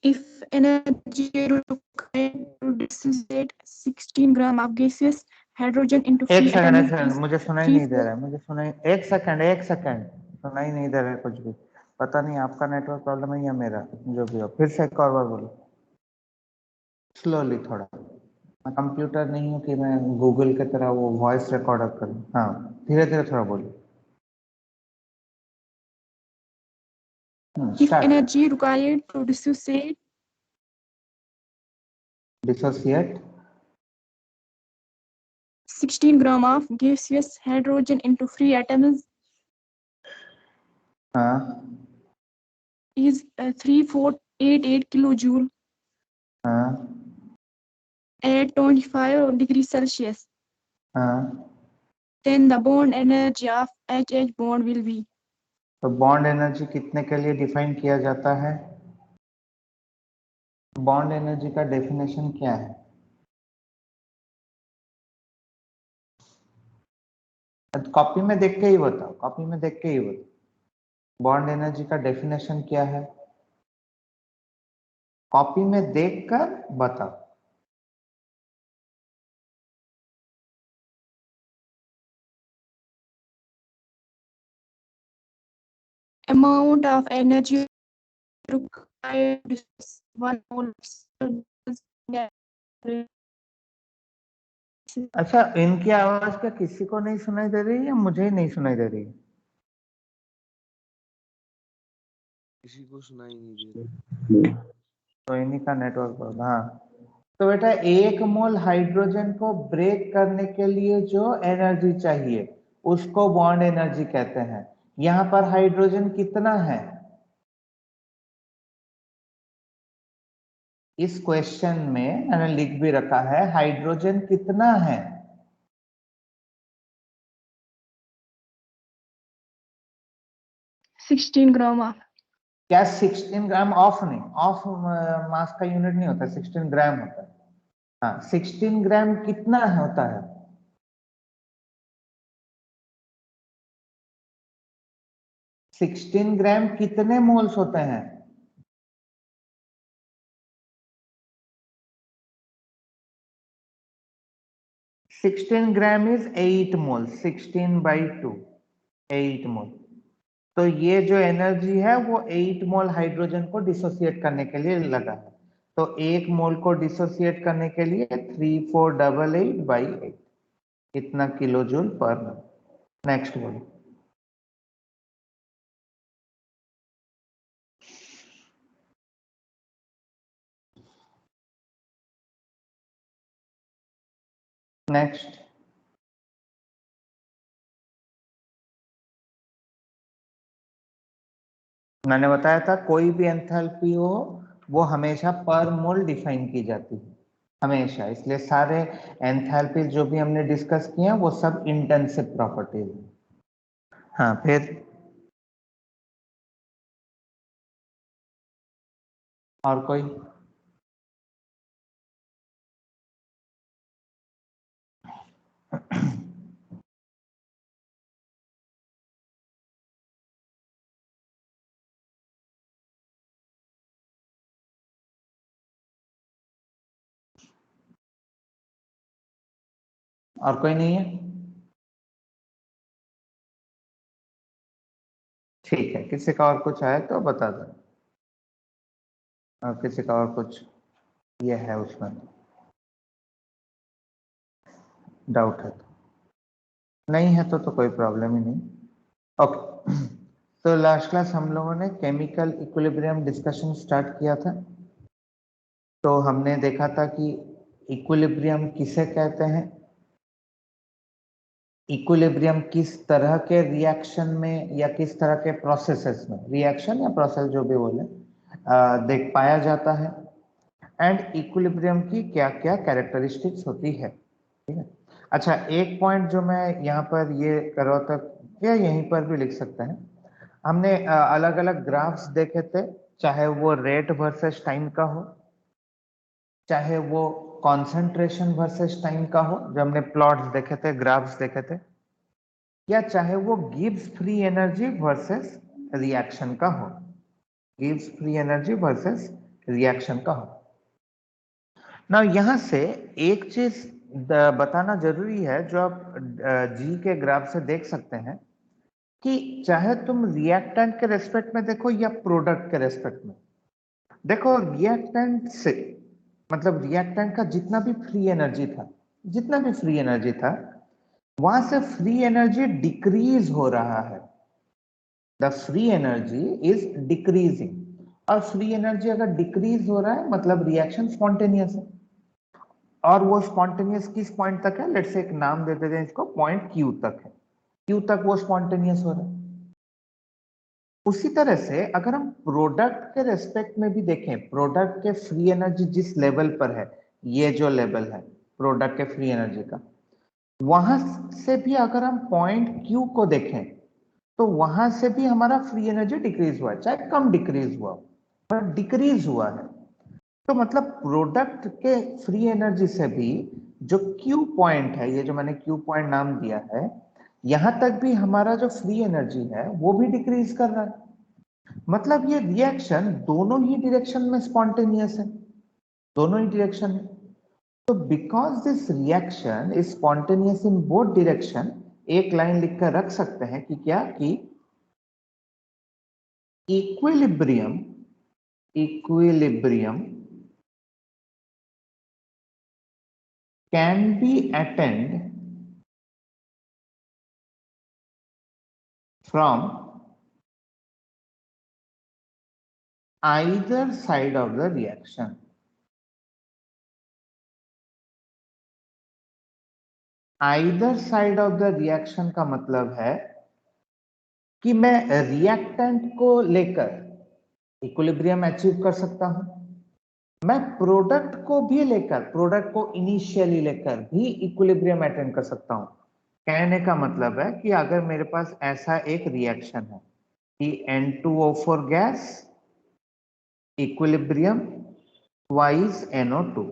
If energy required to dissociate 16 gram of gaseous hydrogen into एक free second atoms is मुझे सुनाई 3 नहीं दे रहा है, मुझे सुनाई, एक सेकंड सुनाई नहीं दे रहा है कुछ भी। पता नहीं आपका नेटवर्क प्रॉब्लम है या मेरा, जो भी हो। फिर से एक और बार बोलो, स्लोली थोड़ा। मैं कंप्यूटर नहीं हूँ कि मैं गूगल की तरह वो वॉइस रिकॉर्डर करूँ। हाँ, धीरे धीरे थोड़ा बोलो। if energy required to dissociate dissociate 16 gram of gaseous hydrogen into free atoms हाँ is 3488 kilojoule हाँ at 25 degrees Celsius, हाँ। then the bond energy of HH bond will be। तो बॉन्ड एनर्जी कितने के लिए डिफाइन किया जाता है? बॉन्ड एनर्जी का डेफिनेशन क्या है? कॉपी में देख के ही बताओ, कॉपी में देख के ही बताओ। बॉन्ड एनर्जी का डेफिनेशन क्या है? कॉपी में देखकर बताओ। Amount of energy required is 1 mole। अच्छा, इनकी आवाज क्या किसी को नहीं सुनाई दे रही है या मुझे ही नहीं सुनाई दे रही है? किसी को सुनाई नहीं दे रही। तो इन्हीं का नेटवर्क प्रॉब्लम। हाँ, तो बेटा 1 मोल हाइड्रोजन को ब्रेक करने के लिए जो एनर्जी चाहिए उसको बॉन्ड एनर्जी कहते हैं। यहाँ पर हाइड्रोजन कितना है? इस क्वेश्चन में मैंने लिख भी रखा है, हाइड्रोजन कितना है? $16 ग्राम ऑफ। क्या 16 ग्राम ऑफ? नहीं, ऑफ मास का यूनिट नहीं होता, 16 ग्राम होता है। हाँ, 16 ग्राम कितना होता है? सिक्सटीन ग्राम कितने मोल्स होते हैं? सिक्सटीन ग्राम इज 8 मोल, 16/2, 8 मोल। तो ये जो एनर्जी है वो 8 मोल हाइड्रोजन को डिसोसिएट करने के लिए लगा है। तो 1 मोल को डिसोसिएट करने के लिए 3488/8 इतना किलो जूल पर। नेक्स्ट बोलो। नेक्स्ट, मैंने बताया था कोई भी एंथैल्पी हो वो हमेशा पर मोल डिफाइन की जाती है, हमेशा। इसलिए सारे एंथैल्पी जो भी हमने डिस्कस किए हैं वो सब इंटेंसिव प्रॉपर्टीज है। हाँ, फिर और कोई? और कोई नहीं है? ठीक है, किसी का और कुछ है तो बता दो, और किसी का और कुछ ये है उसमें डाउट है तो? नहीं है तो कोई प्रॉब्लम ही नहीं। ओके, तो लास्ट क्लास हम लोगों ने केमिकल इक्विलिब्रियम डिस्कशन स्टार्ट किया था। तो हमने देखा था कि इक्विलिब्रियम किसे कहते हैं, इक्विलिब्रियम किस तरह के रिएक्शन में या किस तरह के प्रोसेसेस में, रिएक्शन या प्रोसेस जो भी बोले, देख पाया जाता है, एंड इक्विलिब्रियम की क्या क्या कैरेक्टरिस्टिक्स होती है। ठीक है। अच्छा, एक पॉइंट जो मैं यहाँ पर ये कर रहा था, या यहीं पर भी लिख सकते हैं, हमने अलग अलग ग्राफ्स देखे थे, चाहे वो रेट वर्सेस टाइम का हो, चाहे वो कॉन्सेंट्रेशन वर्सेस टाइम का हो, जो हमने प्लॉट्स देखे थे, ग्राफ्स देखे थे, या चाहे वो Gibbs free energy versus reaction का हो, gives free energy versus reaction का हो। ना यहां से एक चीज बताना जरूरी है जो आप जी के ग्राफ से देख सकते हैं कि चाहे तुम रिएक्टेंट के रेस्पेक्ट में देखो या प्रोडक्ट के रेस्पेक्ट में देखो, रिएक्टेंट से मतलब रिएक्टेंट का जितना भी फ्री एनर्जी था वहां से फ्री एनर्जी डिक्रीज हो रहा है। The free energy is decreasing, और फ्री एनर्जी अगर डिक्रीज हो रहा है मतलब रिएक्शन स्पॉन्टेनियस है। और वो स्पॉन्टेनियस किस पॉइंट तक है? लेट्स से एक नाम दे देते हैं इसको, पॉइंट क्यू तक है। क्यू तक वो स्पॉन्टेनियस हो रहा है। उसी तरह से अगर हम प्रोडक्ट के रेस्पेक्ट में भी देखें, प्रोडक्ट के फ्री एनर्जी जिस लेवल पर है, ये जो लेवल है प्रोडक्ट के फ्री एनर्जी का, वहां से भी अगर हम पॉइंट क्यू को देखें तो वहां से भी हमारा फ्री एनर्जी डिक्रीज हुआ है, चाहे कम डिक्रीज हुआ पर डिक्रीज हुआ है। तो मतलब प्रोडक्ट के फ्री एनर्जी से भी जो क्यू पॉइंट है, ये जो मैंने क्यू पॉइंट नाम दिया है, यहां तक भी हमारा जो फ्री एनर्जी है वो भी डिक्रीज कर रहा है। मतलब ये रिएक्शन दोनों ही डायरेक्शन में स्पॉन्टेनियस है, दोनों ही डायरेक्शन में। तो because this reaction is spontaneous in both direction, एक लाइन लिखकर रख सकते हैं कि क्या, कि equilibrium can be attained from either side of the reaction. Either side of the reaction का मतलब है कि मैं रिएक्टेंट को लेकर इक्विलिब्रियम अचीव कर सकता हूं, मैं प्रोडक्ट को भी लेकर, प्रोडक्ट को इनिशियली लेकर भी इक्विलिब्रियम अटेन कर सकता हूं। कहने का मतलब है कि अगर मेरे पास ऐसा एक रिएक्शन है कि N2O4 gas equilibrium twice NO2,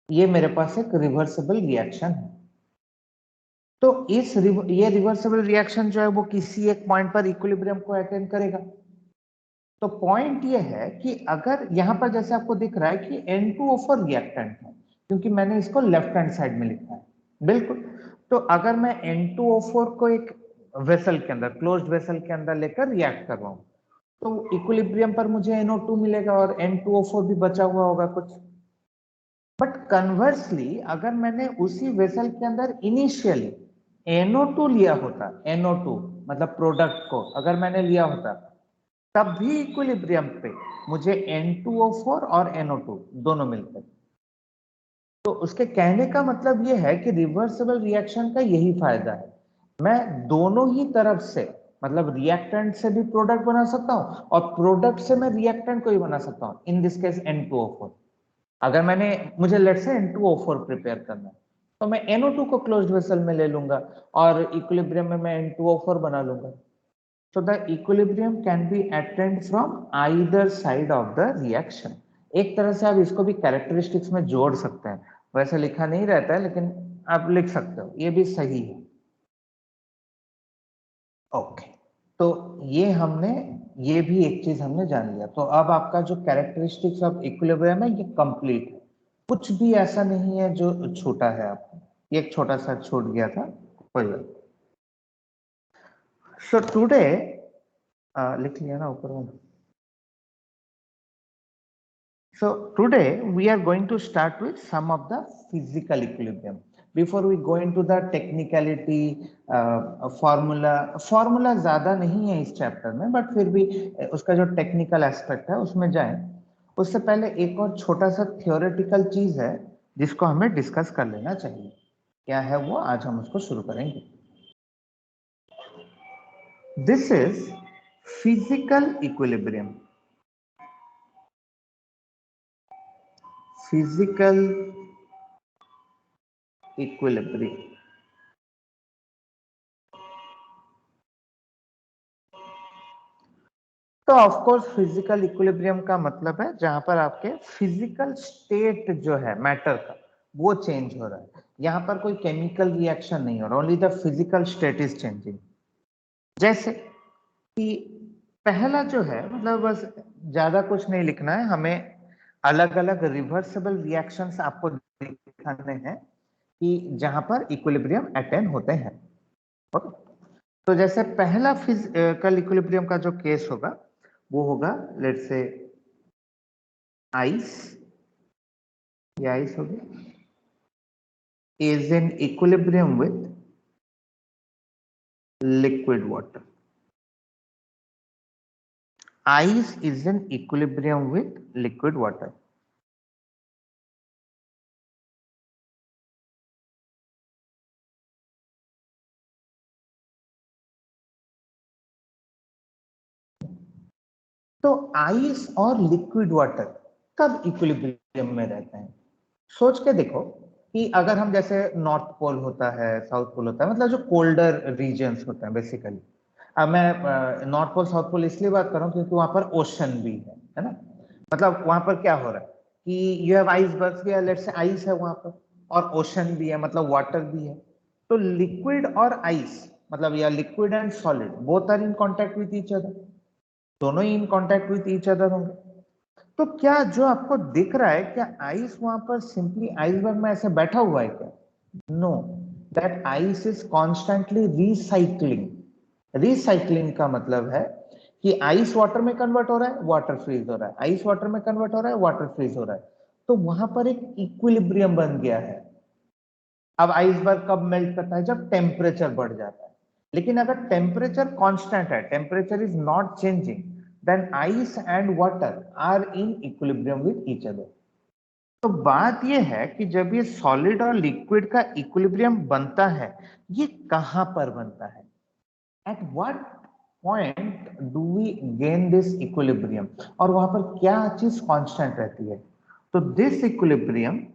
ये मेरे पास एक रिवर्सिबल रिएक्शन है। तो ये रिवर्सिबल रिएक्शन जो है वो किसी एक पॉइंट पर इक्विलिब्रियम को अटेन करेगा। तो पॉइंट ये है कि अगर यहां पर जैसे आपको दिख रहा है कि N2O4 रिएक्टेंट है, क्योंकि मैंने इसको लेफ्ट हैंड साइड में लिखा है, बिल्कुल। तो अगर मैं N2O4 को एक वेसल के अंदर, क्लोज्ड वेसल के अंदर लेकर रिएक्ट कर रहा हूं, तो इक्विलिब्रियम पर मुझे NO2 मिलेगा और N2O4 भी बचा हुआ होगा कुछ। बट कन्वर्सली अगर मैंने उसी वेसल के अंदर इनिशियली NO2 लिया होता, NO2 मतलब प्रोडक्ट को अगर मैंने लिया होता, तब भी इक्विलिब्रियम पे मुझे N2O4 और NO2 दोनों मिलते। तो उसके कहने का मतलब यह है कि रिवर्सिबल रिएक्शन का यही फायदा है, मैं दोनों ही तरफ से मतलब रिएक्टेंट से भी प्रोडक्ट बना सकता हूं और प्रोडक्ट से मैं रिएक्टेंट को ही बना सकता हूं, इन दिस केस N2O4। अगर मुझे लेट से N2O4 प्रिपेयर करना है तो मैं NO2 को क्लोज्ड वेसल में ले लूंगा और इक्विलिब्रियम में मैं N2O4 बना लूंगा। So the equilibrium can be attained from either side of the reaction. एक तरह से आप इसको भी कैरेक्टरिस्टिक्स में जोड़ सकते हैं, वैसे लिखा नहीं रहता है लेकिन आप लिख सकते हो, ये भी सही है। ओके, तो ये भी एक चीज हमने जान लिया। तो अब आपका जो कैरेक्टरिस्टिक्स ऑफ इक्विलिब्रियम है ये कंप्लीट है, कुछ भी ऐसा नहीं है जो छूटा है आपको, ये एक छोटा सा छूट गया था, कोई बात। सो टुडे लिख लिया ना ऊपर में। So today we are going to start with some of the physical equilibrium. Before we go into the technicality, formula ज्यादा नहीं है इस चैप्टर में, बट फिर भी उसका जो टेक्निकल एस्पेक्ट है उसमें जाएं। उससे पहले एक और छोटा सा थियोरेटिकल चीज है जिसको हमें डिस्कस कर लेना चाहिए। क्या है वो? आज हम उसको शुरू करेंगे। This is physical equilibrium. Physical equilibrium तो ऑफ कोर्स फिजिकल इक्विलिब्रियम का मतलब है जहां पर आपके फिजिकल स्टेट जो है मैटर का वो चेंज हो रहा है। यहां पर कोई केमिकल रिएक्शन नहीं हो रहा, only the physical state is changing. जैसे कि पहला जो है मतलब बस ज्यादा कुछ नहीं लिखना है हमें, अलग अलग रिवर्सिबल रिएक्शंस आपको दिखाने हैं कि जहां पर इक्विलिब्रियम अटेन होते हैं। ओके, तो जैसे पहला फिजिकल इक्विलिब्रियम का जो केस होगा वो होगा लेट्स से आइस, ये आइस होगी, is in equilibrium with liquid water. Ice is in equilibrium with liquid water. तो आइस और लिक्विड वाटर कब इक्विलिब्रियम में रहते हैं? सोच के देखो कि अगर हम जैसे नॉर्थ पोल होता है, साउथ पोल होता है, मतलब जो कोल्डर रीजन्स होते हैं बेसिकली। अब मैं नॉर्थ पोल साउथ पोल इसलिए बात कर रहा हूँ क्योंकि वहां पर ओशन भी है ना। मतलब वहां पर क्या हो रहा है कि यू हैव आइसबर्ग्स भी है, लेट्स से आइस है वहां पर, और ओशन भी है मतलब वाटर भी है। तो लिक्विड और आइस मतलब या liquid and solid both are in contact with each other, दोनों ही in contact with each other होंगे। तो क्या जो आपको दिख रहा है क्या आइस वहां पर सिंपली आइसबर्ग में ऐसे बैठा हुआ है क्या? No, that ice is constantly recycling. Recycling का मतलब है कि आइस वाटर में कन्वर्ट हो रहा है, वाटर फ्रीज हो रहा है, आइस वाटर में कन्वर्ट हो रहा है, वाटर फ्रीज हो रहा है। तो वहां पर एक इक्विलिब्रियम बन गया है। अब आइसबर्ग कब मेल्ट करता है? जब टेम्परेचर बढ़ जाता है। लेकिन अगर टेम्परेचर कांस्टेंट है, temperature is not changing, then ice and water are in equilibrium with each other. तो बात यह है कि जब ये सॉलिड और लिक्विड का इक्विलिब्रियम बनता है, ये कहां पर बनता है? At what point do we gain this equilibrium? और वहां पर क्या चीज कांस्टेंट रहती है? तो दिस इक्विलिब्रियम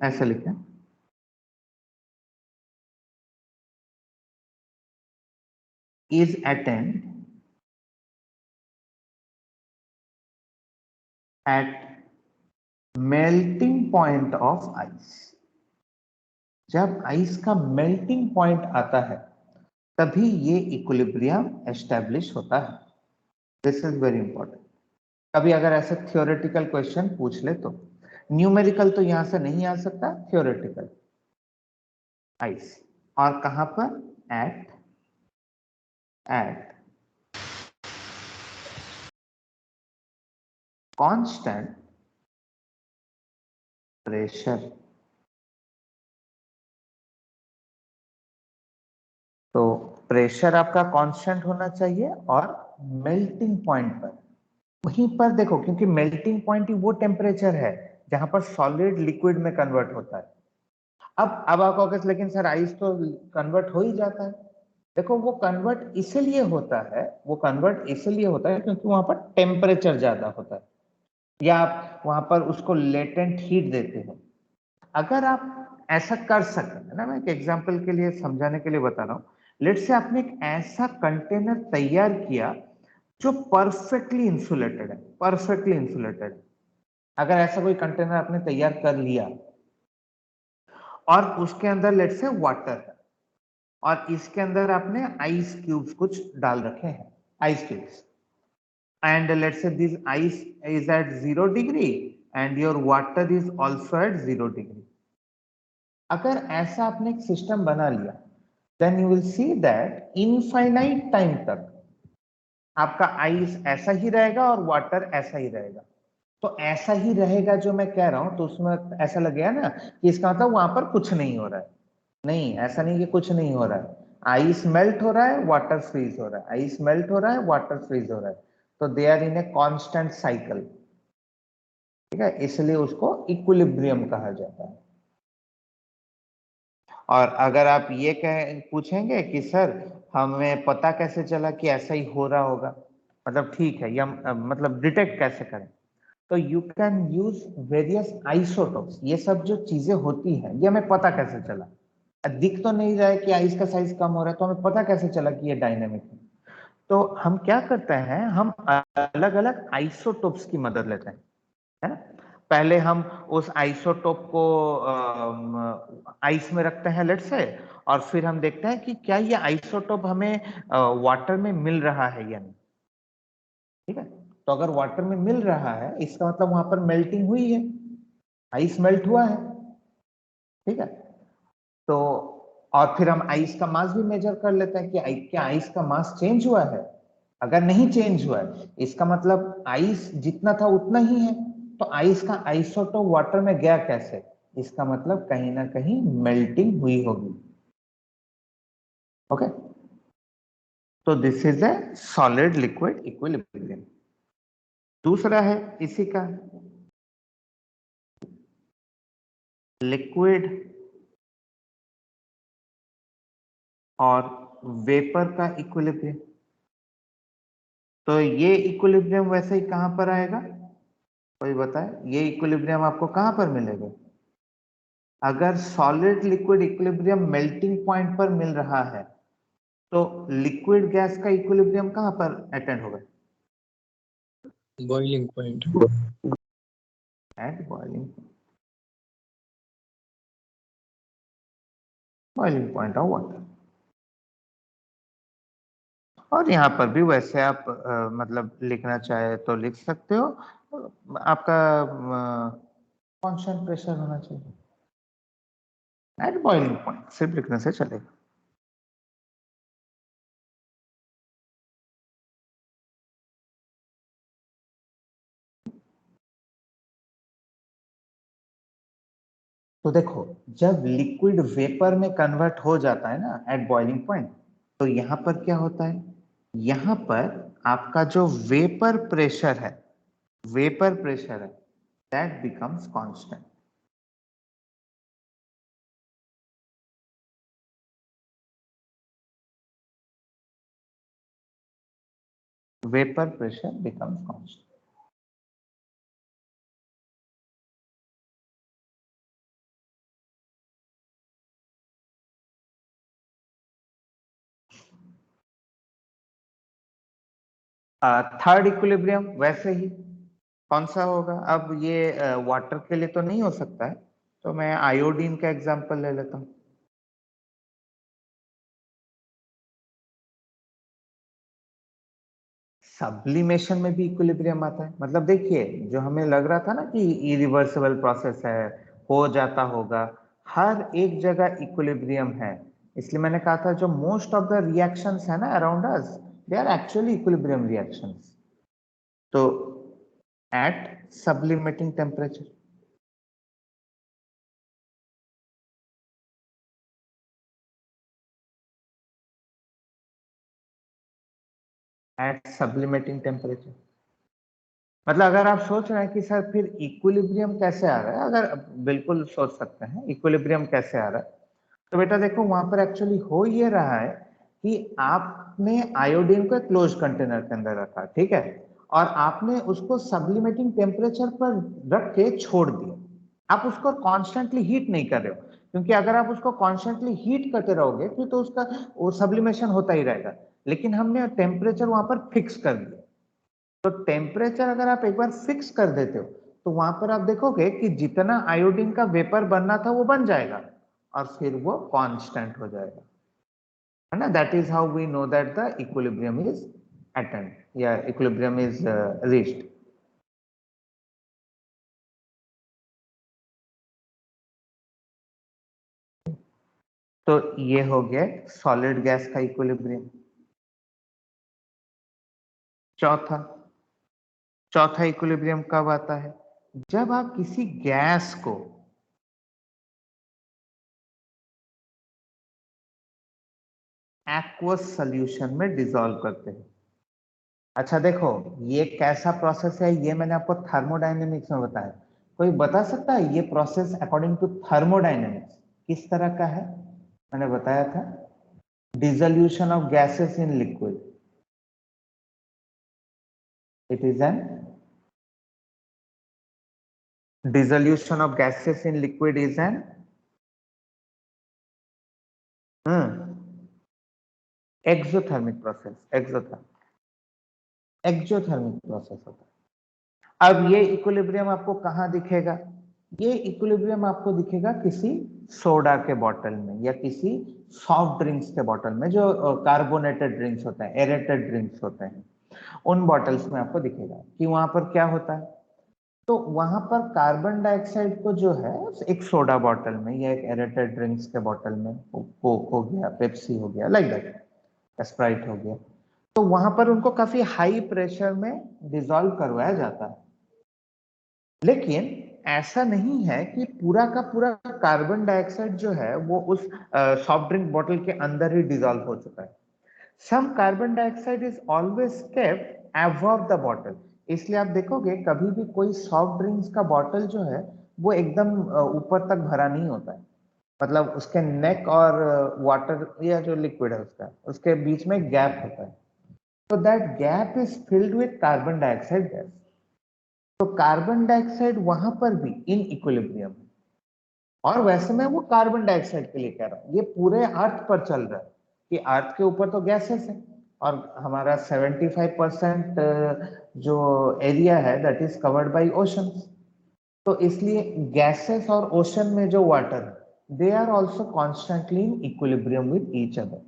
ऐसे लिखें, is attained at melting point of ice। जब आइस का मेल्टिंग पॉइंट आता है तभी ये इक्विलिब्रियम एस्टेब्लिश होता है। This is very important. कभी अगर ऐसे थियोरेटिकल क्वेश्चन पूछ ले तो, न्यूमेरिकल तो यहां से नहीं आ सकता, थियोरेटिकल आइस और कहां पर? At constant pressure. तो प्रेशर आपका कांस्टेंट होना चाहिए और मेल्टिंग पॉइंट पर, वहीं पर देखो, क्योंकि मेल्टिंग पॉइंट ही वो टेम्परेचर है जहां पर सॉलिड लिक्विड में कन्वर्ट होता है। अब आप कहोगे लेकिन सर आइस तो कन्वर्ट हो ही जाता है। देखो वो कन्वर्ट इसलिए होता है, क्योंकि वहां पर टेम्परेचर ज्यादा होता है, या आप वहां पर उसको लेटेंट हीट देते हो। अगर आप ऐसा कर सकते हैं ना, मैं एक एग्जांपल के लिए समझाने के लिए बता रहा हूँ। लेट्स से आपने एक ऐसा कंटेनर तैयार किया जो परफेक्टली इंसुलेटेड है, परफेक्टली इंसुलेटेड। अगर ऐसा कोई कंटेनर आपने तैयार कर लिया और उसके अंदर लेट्स से वाटर है और इसके अंदर आपने आइस क्यूब्स कुछ डाल रखे हैं, ice cubes, and let's say this ice is at 0 degree and your water is also at 0 degree. अगर ऐसा आपने एक सिस्टम बना लिया, then you will see that infinite time तक आपका आइस ऐसा ही रहेगा और वाटर ऐसा ही रहेगा। तो ऐसा ही रहेगा जो मैं कह रहा हूं, तो उसमें ऐसा लगेगा ना कि इसका मतलब वहां पर कुछ नहीं हो रहा है। नहीं, ऐसा नहीं कि कुछ नहीं हो रहा है। आइस मेल्ट हो रहा है, वाटर फ्रीज हो रहा है, आइस मेल्ट हो रहा है, वाटर फ्रीज हो रहा है। तो they are in a constant cycle. ठीक है, इसलिए उसको इक्विलिब्रियम कहा जाता है। और अगर आप ये पूछेंगे कि सर हमें पता कैसे चला कि ऐसा ही हो रहा होगा, मतलब ठीक है, या मतलब डिटेक्ट कैसे करें, तो you can use various isotopes. ये सब जो चीजें होती हैं, ये हमें पता कैसे चला? दिख तो नहीं रहा है कि आइस का साइज कम हो रहा है, तो हमें पता कैसे चला कि ये डायनेमिक है? तो हम क्या करते हैं, हम अलग अलग आइसोटोप्स की मदद लेते हैं, है ना। पहले हम उस आइसोटोप को आइस में रखते हैं लेट्स से, और फिर हम देखते हैं कि क्या ये आइसोटोप हमें वाटर में मिल रहा है या नहीं। ठीक है, तो अगर वाटर में मिल रहा है इसका मतलब वहां पर मेल्टिंग हुई है, आइस मेल्ट हुआ है। ठीक है, तो और फिर हम आइस का मास भी मेजर कर लेते हैं कि क्या आइस का मास चेंज हुआ है। अगर नहीं चेंज हुआ है इसका मतलब आइस जितना था उतना ही है, तो आइस का आइसोटोप वाटर में गया कैसे, इसका मतलब कहीं ना कहीं मेल्टिंग हुई होगी। ओके, तो this is a solid liquid equilibrium. दूसरा है इसी का लिक्विड और वेपर का इक्विलिब्रियम। तो ये इक्विलिब्रियम वैसे ही कहां पर आएगा, कोई बताए, ये इक्विलिब्रियम आपको कहां पर मिलेगा। अगर solid liquid equilibrium melting point पर मिल रहा है तो लिक्विड गैस का इक्विलिब्रियम कहां पर अटेंड होगा, boiling point. At boiling point of water. और यहाँ पर भी वैसे आप मतलब लिखना चाहे तो लिख सकते हो, आपका कांस्टेंट प्रेशर होना चाहिए एट बॉइलिंग पॉइंट, सिर्फ लिखने से चलेगा। तो देखो जब लिक्विड वेपर में कन्वर्ट हो जाता है ना एट बॉइलिंग पॉइंट, तो यहां पर क्या होता है, यहां पर आपका जो वेपर प्रेशर है that becomes constant. Vapour pressure becomes constant. Third equilibrium वैसे ही कौन सा होगा, अब ये वाटर के लिए तो नहीं हो सकता है, तो मैं आयोडीन का एग्जांपल ले लेता हूं। सब्लिमेशन में भी इक्विलिब्रियम आता है, मतलब देखिए जो हमें लग रहा था ना कि इरिवर्सिबल प्रोसेस है, हो जाता होगा, हर एक जगह इक्विलिब्रियम है। इसलिए मैंने कहा था जो मोस्ट ऑफ द रिएक्शंस है ना around us, they are actually equilibrium reactions. तो at sublimating temperature, at sublimating temperature, मतलब अगर आप सोच रहे हैं कि सर फिर इक्विलिब्रियम कैसे आ रहा है, अगर बिल्कुल सोच सकते हैं इक्विलिब्रियम कैसे आ रहा है, तो बेटा देखो वहां पर एक्चुअली हो ये रहा है कि आपने आयोडीन को क्लोज कंटेनर के अंदर रखा, ठीक है, और आपने उसको सब्लिमेटिंग टेम्परेचर पर रख के छोड़ दिया। आप उसको कॉन्स्टेंटली हीट नहीं कर रहे हो, क्योंकि अगर आप उसको कॉन्स्टेंटली हीट करते रहोगे फिर तो उसका वो सब्लिमेशन होता ही रहेगा, लेकिन हमने टेम्परेचर वहां पर फिक्स कर दिया। तो टेम्परेचर अगर आप एक बार फिक्स कर देते हो तो वहां पर आप देखोगे कि जितना आयोडीन का वेपर बनना था वो बन जाएगा और फिर वो कांस्टेंट हो जाएगा, है ना। That is how we know that the equilibrium is attend या इक्विलिब्रियम इज रीच्ड। तो ये हो गया सॉलिड गैस का इक्विलिब्रियम। चौथा इक्विलिब्रियम कब आता है, जब आप किसी गैस को एक्वस सॉल्यूशन में डिसॉल्व करते हैं। अच्छा देखो ये कैसा प्रोसेस है, ये मैंने आपको थर्मोडायनेमिक्स में बताया। कोई बता सकता है ये प्रोसेस अकॉर्डिंग टू थर्मोडायनेमिक्स किस तरह का है। मैंने बताया था dissolution of gases in liquid, it is an dissolution of gases in liquid is an exothermic process, exothermic process होता है। अब ये इक्विलिब्रियम आपको कहाँ दिखेगा? ये इक्विलिब्रियम आपको दिखेगा किसी सोडा के बॉटल में या किसी सॉफ्ट ड्रिंक्स के बॉटल में, जो कार्बोनेटेड ड्रिंक्स होते हैं, एरेटेड ड्रिंक्स होते हैं, उन बॉटल्स में आपको दिखेगा कि वहां पर क्या होता है। तो वहां पर कार्बन डाइऑक्साइड को जो है एक सोडा बॉटल में या एक एरेटेड ड्रिंक्स के बॉटल में, कोक हो गया, पेप्सी हो गया, लाइक दैट, स्प्राइट हो गया, तो वहां पर उनको काफी हाई प्रेशर में डिसॉल्व करवाया जाता है। लेकिन ऐसा नहीं है कि पूरा का पूरा कार्बन डाइऑक्साइड जो है वो उस सॉफ्ट ड्रिंक बॉटल के अंदर ही डिसॉल्व हो चुका है। Some carbon dioxide is always kept above the bottle. इसलिए आप देखोगे कभी भी कोई सॉफ्ट ड्रिंक्स का बॉटल जो है वो एकदम ऊपर तक भरा नहीं होता है, मतलब उसके नेक और वाटर या जो लिक्विड है उसका, उसके बीच में गैप होता है, तो that gap is filled with carbon dioxide gas. तो कार्बन डाइऑक्साइड वहां पर भी इन इक्विलिब्रियम है। और वैसे मैं वो कार्बन डाइऑक्साइड के लिए कह रहा हूं, ये पूरे अर्थ पर चल रहा है कि अर्थ के ऊपर तो गैसेस है और हमारा 75% जो एरिया है that is covered by ocean. तो इसलिए गैसेस और ओशन में जो वाटर है they are also constantly in equilibrium with each other.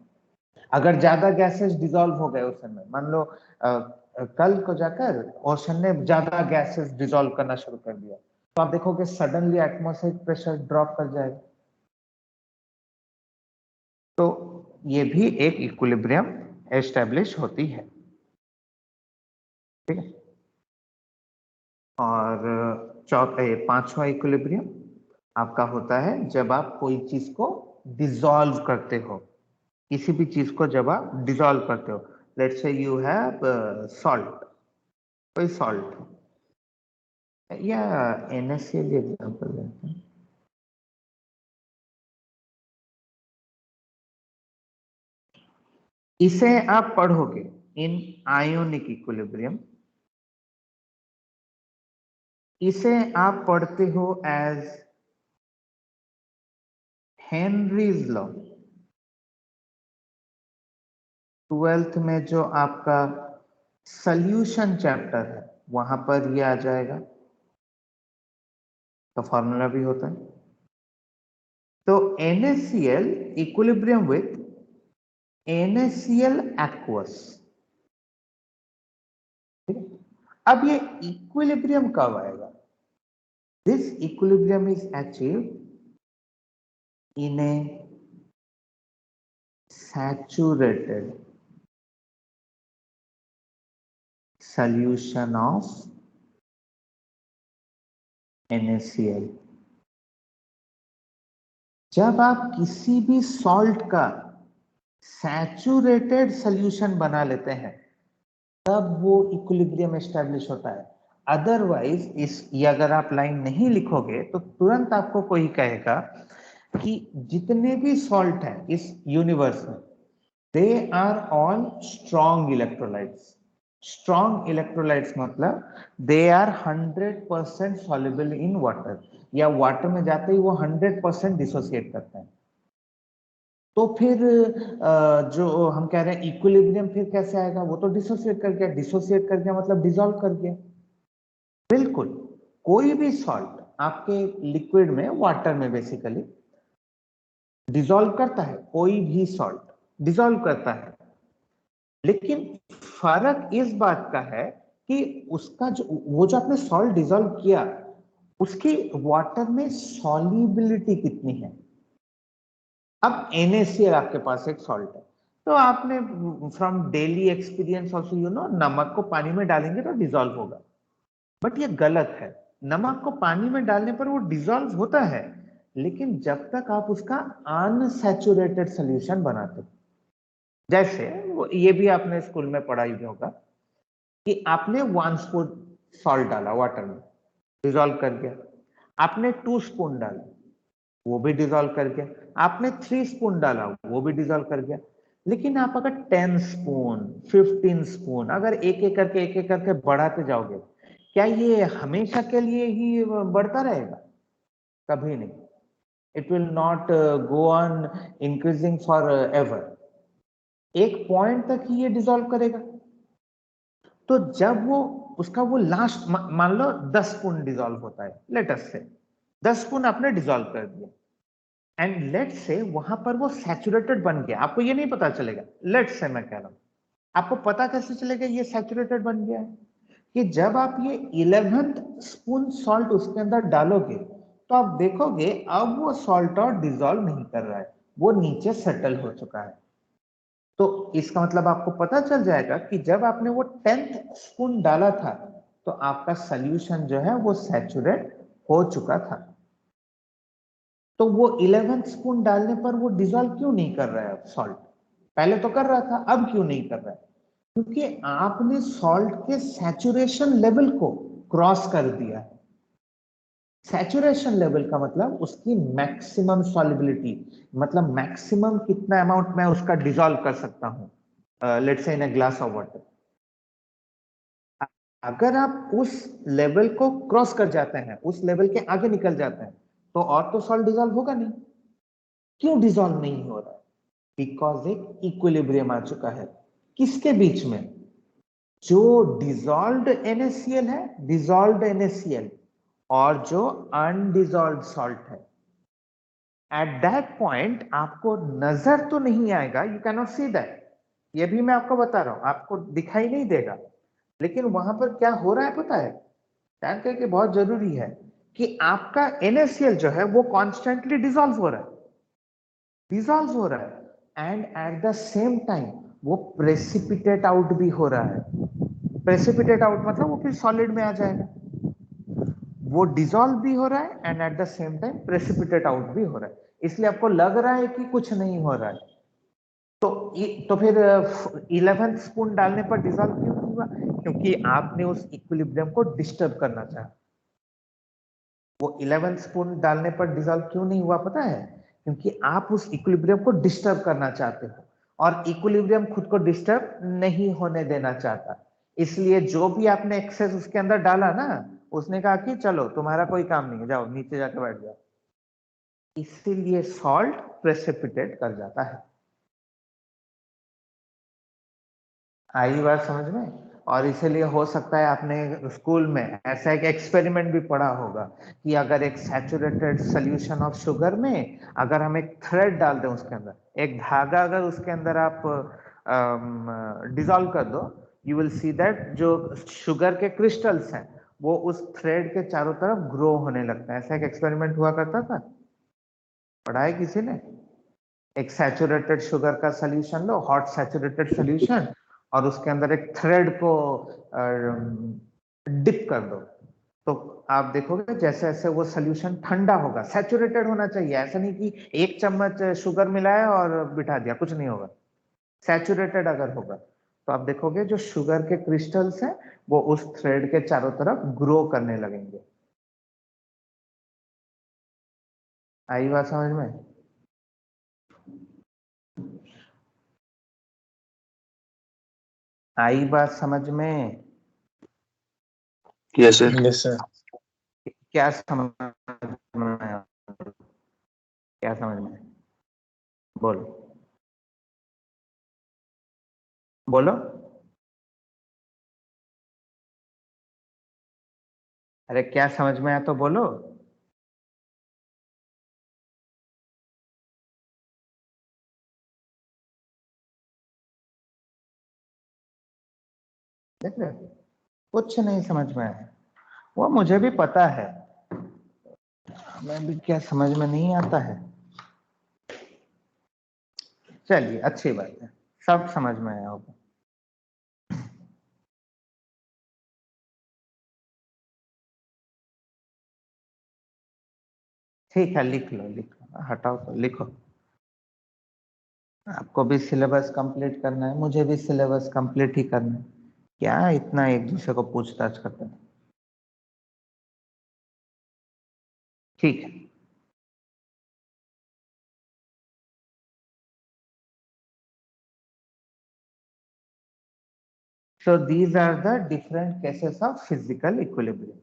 अगर ज्यादा गैसेस डिसॉल्व हो गए ओशन में, मान लो कल को जाकर ओशन ने ज्यादा गैसेस डिसॉल्व करना शुरू कर दिया, तो आप देखोगे सडनली एटमॉस्फेरिक प्रेशर ड्रॉप कर जाएगा। तो ये भी एक इक्विलिब्रियम एस्टेब्लिश होती है, ठीक है। और पांचवा इक्विलिब्रियम आपका होता है जब आप कोई चीज को डिसॉल्व करते हो, किसी भी चीज को जब आप डिसॉल्व करते हो। Let's say you have salt, कोई सॉल्ट या NaCl एग्जांपल लेते हैं। इसे आप पढ़ोगे इन आयोनिक इक्विलिब्रियम, इसे आप पढ़ते हो एज हेनरीज लॉ। 12th में जो आपका सॉल्यूशन चैप्टर है वहां पर ये आ जाएगा, तो फॉर्मूला भी होता है। तो NaCl equilibrium with NaCl aqueous, ठीक है। अब ये इक्विलिब्रियम कब आएगा? This equilibrium is achieved in a saturated solution of NaCl। जब आप किसी भी सॉल्ट का सैचुरेटेड सॉल्यूशन बना लेते हैं तब वो इक्विलिब्रियम एस्टेब्लिश होता है। अदरवाइज ये अगर आप लाइन नहीं लिखोगे तो तुरंत आपको कोई कहेगा कि जितने भी सॉल्ट हैं इस यूनिवर्स में they are all strong electrolytes. Strong electrolytes मतलब they are 100% soluble in water, या वाटर में जाते ही वो 100% डिसोसिएट करते हैं। तो फिर जो हम कह रहे हैं इक्विलिब्रियम फिर कैसे आएगा? वो तो डिसोसिएट कर गया, डिसोसिएट कर गया मतलब डिसॉल्व कर गया। बिल्कुल, कोई भी सॉल्ट आपके लिक्विड में, वाटर में बेसिकली डिसॉल्व करता है, कोई भी सॉल्ट डिसॉल्व करता है, लेकिन फर्क इस बात का है कि उसका जो वो जो आपने सॉल्ट डिसॉल्व किया उसकी वाटर में सॉल्युबिलिटी कितनी है। अब NaCl आपके पास एक सॉल्ट है, तो आपने from daily experience also you know नमक को पानी में डालेंगे तो डिसॉल्व होगा, बट ये गलत है। नमक को पानी में डालने पर वो डिसॉल्व होता है, लेकिन जब तक आप उसका अनसैचुरेटेड सॉल्यूशन बनाते, जैसे ये भी आपने स्कूल में पढ़ा ही होगा कि आपने 1 स्पून सॉल्ट डाला वाटर में, डिसॉल्व कर गया। आपने 2 स्पून डाला, वो भी डिसॉल्व कर गया। आपने 3 स्पून डाला, वो भी डिसॉल्व कर गया। लेकिन आप अगर 10 स्पून 15 स्पून अगर एक एक करके बढ़ाते जाओगे, क्या ये हमेशा के लिए ही बढ़ता रहेगा? कभी नहीं। It will not go on increasing for ever. एक पॉइंट तक ही ये डिसॉल्व करेगा। तो जब वो उसका वो लास्ट मान लो 10 स्पून डिजोल्व होता है, लेट अस से 10 स्पून आपने डिजोल्व कर दिया एंड लेट से वहां पर वो सैचुरेटेड बन गया, आपको ये नहीं पता चलेगा। लेट से मैं कह रहा हूं, आपको पता कैसे चलेगा ये सैचुरेटेड बन गया है? कि जब आप ये 11th स्पून सॉल्ट उसके अंदर डालोगे तो आप देखोगे अब वो सॉल्ट और डिजोल्व नहीं कर रहा है, वो नीचे सेटल हो चुका है। तो इसका मतलब आपको पता चल जाएगा कि जब आपने वो 10th स्पून डाला था तो आपका सॉल्यूशन जो है वो सैचुरेट हो चुका था। तो वो 11th स्पून डालने पर वो डिजोल्व क्यों नहीं कर रहा है सॉल्ट? पहले तो कर रहा था, अब क्यों नहीं कर रहा है? क्योंकि आपने सॉल्ट के सैचुरेशन लेवल को क्रॉस कर दिया है। सैचुरेशन लेवल का मतलब उसकी मैक्सिमम सॉल्युबिलिटी, मतलब मैक्सिमम कितना अमाउंट मैं उसका डिसॉल्व कर सकता हूं, let's say in a glass of water. अगर आप उस लेवल को क्रॉस कर जाते हैं, उस लेवल के आगे निकल जाते हैं, तो और तो सॉल्ट डिसॉल्व होगा नहीं। क्यों डिसॉल्व नहीं हो रहा है? बिकॉज एक इक्विलिब्रियम आ चुका है। किसके बीच में? जो डिसॉल्व्ड NaCl है, डिसॉल्व्ड NaCl, और जो अनडिसॉल्व्ड सॉल्ट है। एट दैट पॉइंट आपको नजर तो नहीं आएगा, you can not see that, ये भी मैं आपको बता रहा हूं, आपको दिखाई नहीं देगा। लेकिन वहां पर क्या हो रहा है पता है? ध्यान करके, बहुत जरूरी है कि आपका NaCl जो है वो कॉन्स्टेंटली डिसॉल्व हो रहा है, डिसॉल्व हो रहा है, and at the same time वो प्रेसिपिटेट आउट भी हो रहा है। प्रेसिपिटेट आउट मतलब वो फिर सॉलिड में आ जाएगा। वो डिसॉल्व भी हो रहा है and at the same time precipitate out भी हो रहा है, इसलिए आपको लग रहा है कि कुछ नहीं हो रहा है। तो फिर 11th स्पून डालने पर डिसॉल्व क्यों नहीं हुआ? क्योंकि आपने उस इक्विलिब्रियम को डिस्टर्ब करना चाहा। वो 11th स्पून डालने पर डिसॉल्व क्यों नहीं हुआ पता है? क्योंकि आप उस इक्विलिब्रियम को डिस्टर्ब करना चाहते हो, और इक्विलिब्रियम खुद को डिस्टर्ब नहीं होने देना चाहता। इसलिए जो भी आपने एक्सेस उसके अंदर डाला ना, उसने कहा कि चलो तुम्हारा कोई काम नहीं है, जाओ नीचे जाकर बैठ जाओ। इसीलिए सॉल्ट प्रेसिपिटेट कर जाता है। आई बात समझ में? और इसीलिए हो सकता है आपने स्कूल में ऐसा एक एक्सपेरिमेंट भी पढ़ा होगा कि अगर एक सैचुरेटेड सोल्यूशन ऑफ शुगर में अगर हम एक थ्रेड डाल दें उसके अंदर, एक धागा अगर उसके अंदर आप डिसॉल्व कर दो, यू विल सी दैट जो शुगर के क्रिस्टल्स हैं वो उस थ्रेड के चारों तरफ ग्रो होने लगता है। ऐसा एक एक्सपेरिमेंट हुआ करता था, पढ़ा है किसी ने? एक सैचुरेटेड शुगर का सोल्यूशन लो, हॉट सैचुरेटेड सोल्यूशन, और उसके अंदर एक थ्रेड को डिप कर दो, तो आप देखोगे जैसे जैसे वो सोल्यूशन ठंडा होगा, सैचुरेटेड होना चाहिए, ऐसा नहीं कि एक चम्मच शुगर मिलाया और बिठा दिया, कुछ नहीं होगा। सैचुरेटेड अगर होगा तो आप देखोगे जो शुगर के क्रिस्टल्स हैं वो उस थ्रेड के चारों तरफ ग्रो करने लगेंगे। आई बात समझ में? आई बात समझ में? Yes sir. Yes sir. क्या समझ में आया? क्या समझ में? बोलो बोलो। अरे क्या समझ में आया तो बोलो। देख रहे हो? कुछ नहीं समझ में आया, वो मुझे भी पता है, मैं भी क्या समझ में नहीं आता है। चलिए अच्छी बात है, सब समझ में आया होगा। ठीक है, लिख लो लिख लो, हटाओ तो लिखो। आपको भी सिलेबस कंप्लीट करना है, मुझे भी सिलेबस कंप्लीट ही करना है, क्या इतना एक दूसरे को पूछताछ करते हैं। ठीक है। So these are the different cases of physical equilibrium.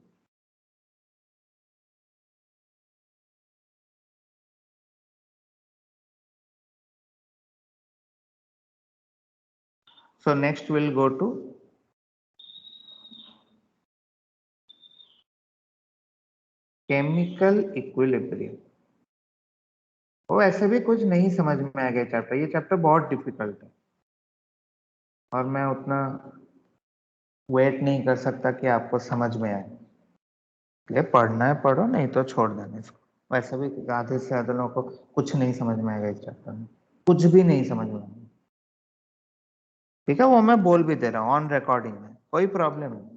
So next we'll go to chemical equilibrium. वो ऐसे भी कुछ नहीं समझ में आ गया चैप्टर, ये चैप्टर बहुत डिफिकल्ट है और मैं उतना वेट नहीं कर सकता कि आपको समझ में आए। ये पढ़ना है पढ़ो, नहीं तो छोड़ देना इसको। वैसे भी आधे से ज्यादा लोगों को कुछ नहीं समझ में आएगा इस चैप्टर में, कुछ भी नहीं समझ में आएगा। ठीक है, वो मैं बोल भी दे रहा हूँ ऑन रिकॉर्डिंग में, कोई प्रॉब्लम नहीं।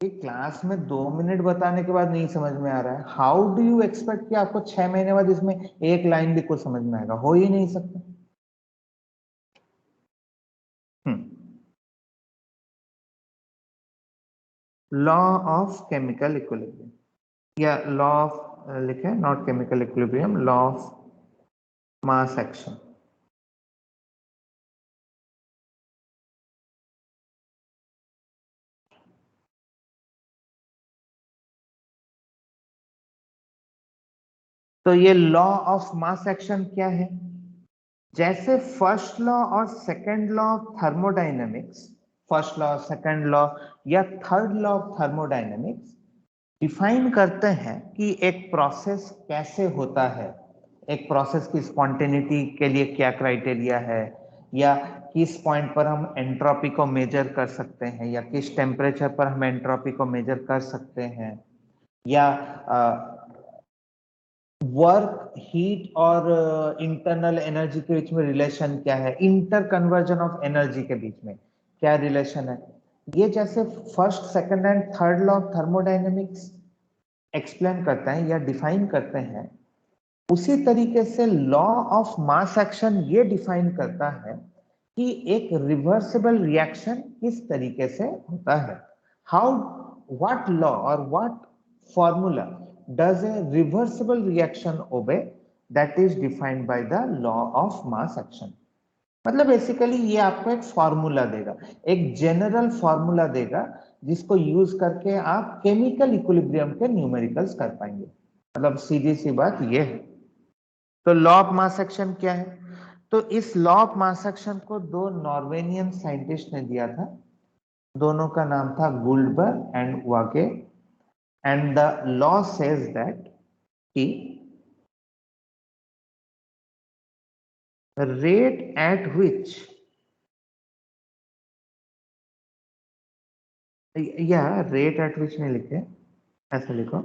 क्लास में 2 मिनट बताने के बाद नहीं समझ में आ रहा है, हाउ डू यू एक्सपेक्ट कि आपको 6 महीने बाद इसमें एक लाइन भी कुछ समझ में आएगा? हो ही नहीं सकता। लॉ ऑफ केमिकल इक्विलिब्रियम, या लॉ ऑफ लिखे, not chemical equilibrium, law of mass action. तो ये लॉ ऑफ मास एक्शन क्या है? जैसे फर्स्ट लॉ और second law of thermodynamics, first law second law या third law of thermodynamics define करते हैं कि एक प्रोसेस कैसे होता है, एक प्रोसेस की स्पॉन्टेनिटी के लिए क्या क्राइटेरिया है, या किस पॉइंट पर हम एंट्रोपी को मेजर कर सकते हैं, या किस टेम्परेचर पर हम एंट्रोपी को मेजर कर सकते हैं, या वर्क हीट और इंटरनल एनर्जी के बीच में रिलेशन क्या है, इंटर कन्वर्जन ऑफ एनर्जी के बीच में क्या रिलेशन है। ये जैसे first second and third law of thermodynamics explain करते हैं या डिफाइन करते हैं, उसी तरीके से लॉ ऑफ मास एक्शन ये डिफाइन करता है कि एक रिवर्सिबल रिएक्शन किस तरीके से होता है। हाउ, व्हाट लॉ और what formula does a reversible reaction obey, that is defined by the law of mass action. मतलब बेसिकली ये आपको एक फॉर्मूला देगा, एक जनरल फॉर्मूला देगा, जिसको यूज करके आप केमिकल इक्विलिब्रियम के न्यूमेरिकल्स कर पाएंगे। मतलब सीधी सी बात ये है। तो लॉ ऑफ मास एक्शन क्या है? तो इस लॉ ऑफ मास एक्शन को दो नॉर्वेनियन साइंटिस्ट ने दिया था, दोनों का नाम था Guldberg and Waage, and the law says that कि rate at which, या रेट एट विच नहीं लिखे, ऐसा लिखो,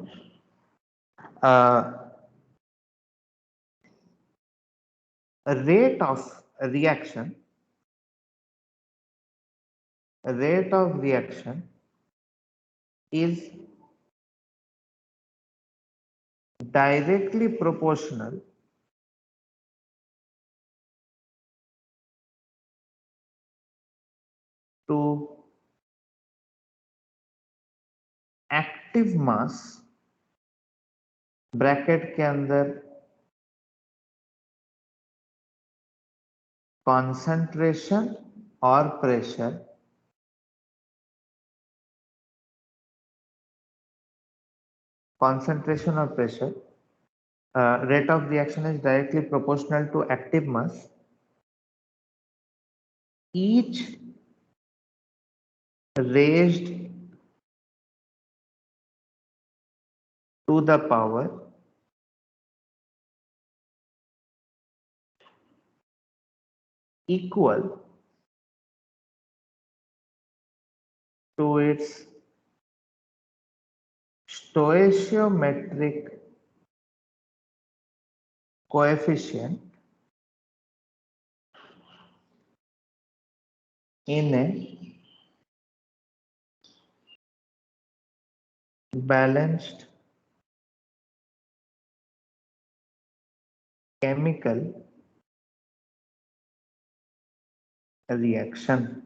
rate of reaction, rate of reaction is directly proportional to active mass, bracket के अंदर कॉन्सेंट्रेशन और pressure, concentration or pressure, rate of reaction is directly proportional to active mass, each raised to the power equal to its stoichiometric coefficient in a balanced chemical reaction.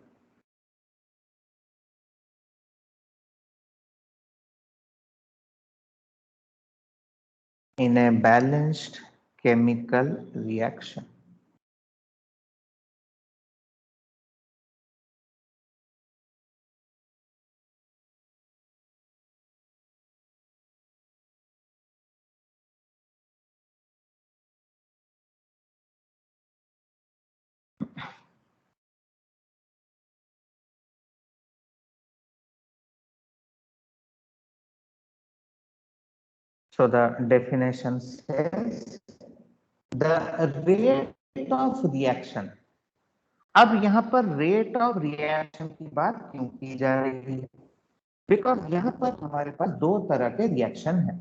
In a balanced chemical reaction. So the definition says the rate of reaction. अब यहाँ पर rate of reaction की बात क्यों की जा रही है? बिकॉज यहाँ पर हमारे पास दो तरह के रिएक्शन है,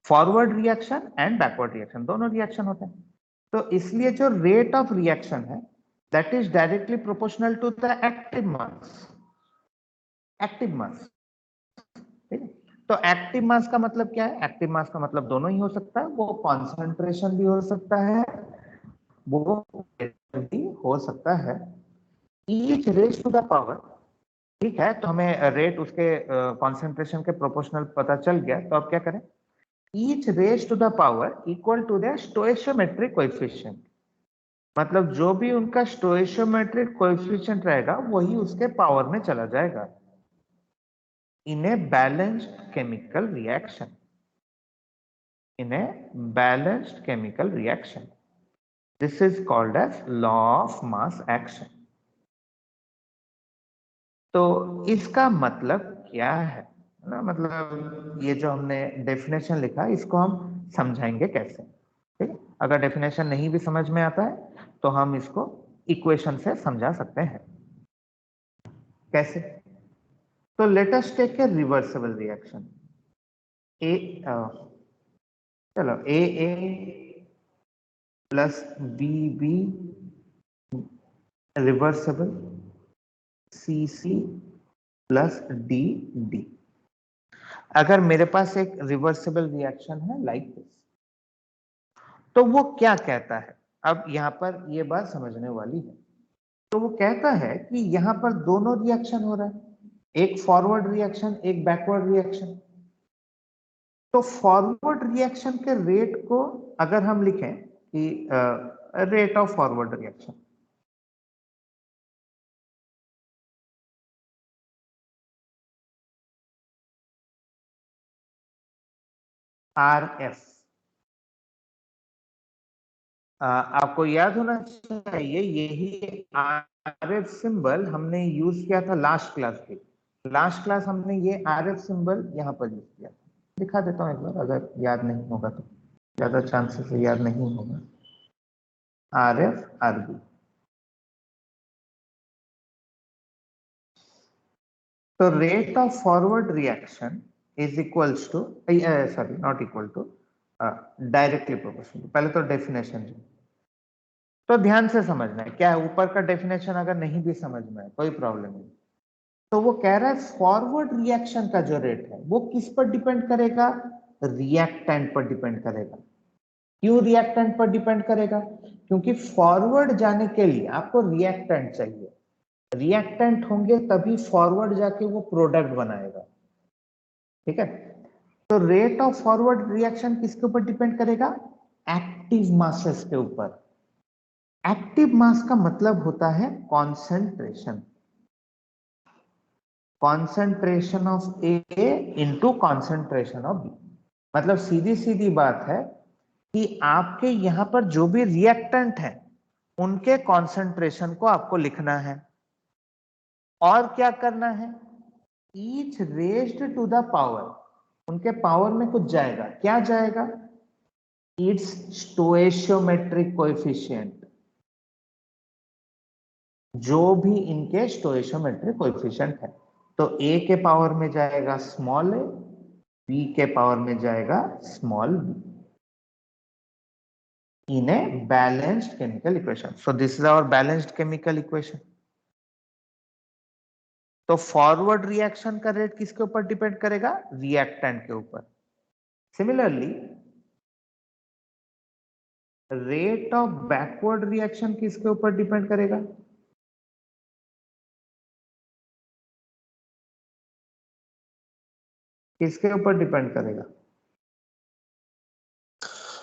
forward reaction and backward reaction, दोनों रिएक्शन होते हैं। तो इसलिए जो रेट ऑफ रिएक्शन है that is directly proportional to the active mass. Active mass, ठीक है। तो एक्टिव मास का मतलब क्या है? एक्टिव मास का मतलब दोनों ही हो सकता है, वो कॉन्सेंट्रेशन भी हो सकता है, वो भी हो सकता है। Each raise to the power, ठीक है, तो हमें रेट उसके कॉन्सेंट्रेशन के प्रोपोर्शनल पता चल गया, तो अब क्या करें? Each raise to the power equal to the stoichiometric coefficient, मतलब जो भी उनका स्टोइशियोमेट्रिक कोएफिशिएंट रहेगा वही उसके पावर में चला जाएगा in a balanced chemical reaction. In a balanced chemical reaction, this is called as law of mass action. तो इसका मतलब क्या है ना? मतलब ये जो हमने डेफिनेशन लिखा इसको हम समझाएंगे कैसे, ठीक है? अगर डेफिनेशन नहीं भी समझ में आता है तो हम इसको इक्वेशन से समझा सकते हैं। कैसे? तो let us take a reversible reaction. चलो A plus B reversible, C plus D. अगर मेरे पास एक रिवर्सिबल रिएक्शन है लाइक दिस, तो वो क्या कहता है? अब यहां पर ये बात समझने वाली है। तो वो कहता है कि यहां पर दोनों रिएक्शन हो रहा है, एक फॉरवर्ड रिएक्शन, एक बैकवर्ड रिएक्शन। तो फॉरवर्ड रिएक्शन के रेट को अगर हम लिखें कि rate of forward reaction, RF, आपको याद होना चाहिए यही RF सिंबल हमने यूज किया था लास्ट क्लास में। लास्ट क्लास हमने ये RF सिंबल यहां पर यूज किया था। दिखा देता हूं एक बार, अगर याद नहीं होगा तो, ज्यादा चांसेस है याद नहीं होगा। RF RB, तो rate of forward reaction is equals to, sorry not equal to, directly proportional. पहले तो डेफिनेशन जो, तो ध्यान से समझना है क्या है। ऊपर का डेफिनेशन अगर नहीं भी समझ में है कोई प्रॉब्लम नहीं। तो वो कह रहा है फॉरवर्ड रिएक्शन का जो रेट है वो किस पर डिपेंड करेगा? रिएक्टेंट पर डिपेंड करेगा। क्यों रिएक्टेंट पर डिपेंड करेगा? क्योंकि फॉरवर्ड जाने के लिए आपको रिएक्टेंट चाहिए, रिएक्टेंट होंगे तभी फॉरवर्ड जाके वो प्रोडक्ट बनाएगा, ठीक है। तो रेट ऑफ फॉरवर्ड रिएक्शन किसके ऊपर डिपेंड करेगा? एक्टिव मासेस के ऊपर। एक्टिव मास का मतलब होता है concentration, concentration of A into concentration of B. मतलब सीधी सीधी बात है कि आपके यहां पर जो भी रिएक्टेंट है उनके कॉन्सेंट्रेशन को आपको लिखना है, और क्या करना है? Each raised to the power, उनके पावर में कुछ जाएगा, क्या जाएगा? इट्स स्टोइशियोमेट्रिक कोएफिशिएंट, जो भी इनके स्टोइशियोमेट्रिक कोएफिशिएंट है। तो ए के पावर में जाएगा स्मॉल ए, बी के पावर में जाएगा small B, in a balanced chemical equation. So this is our balanced chemical equation. तो फॉरवर्ड रिएक्शन का रेट किसके ऊपर डिपेंड करेगा? रिएक्टेंट के ऊपर। Similarly rate of backward reaction किसके ऊपर डिपेंड करेगा? किसके ऊपर डिपेंड करेगा?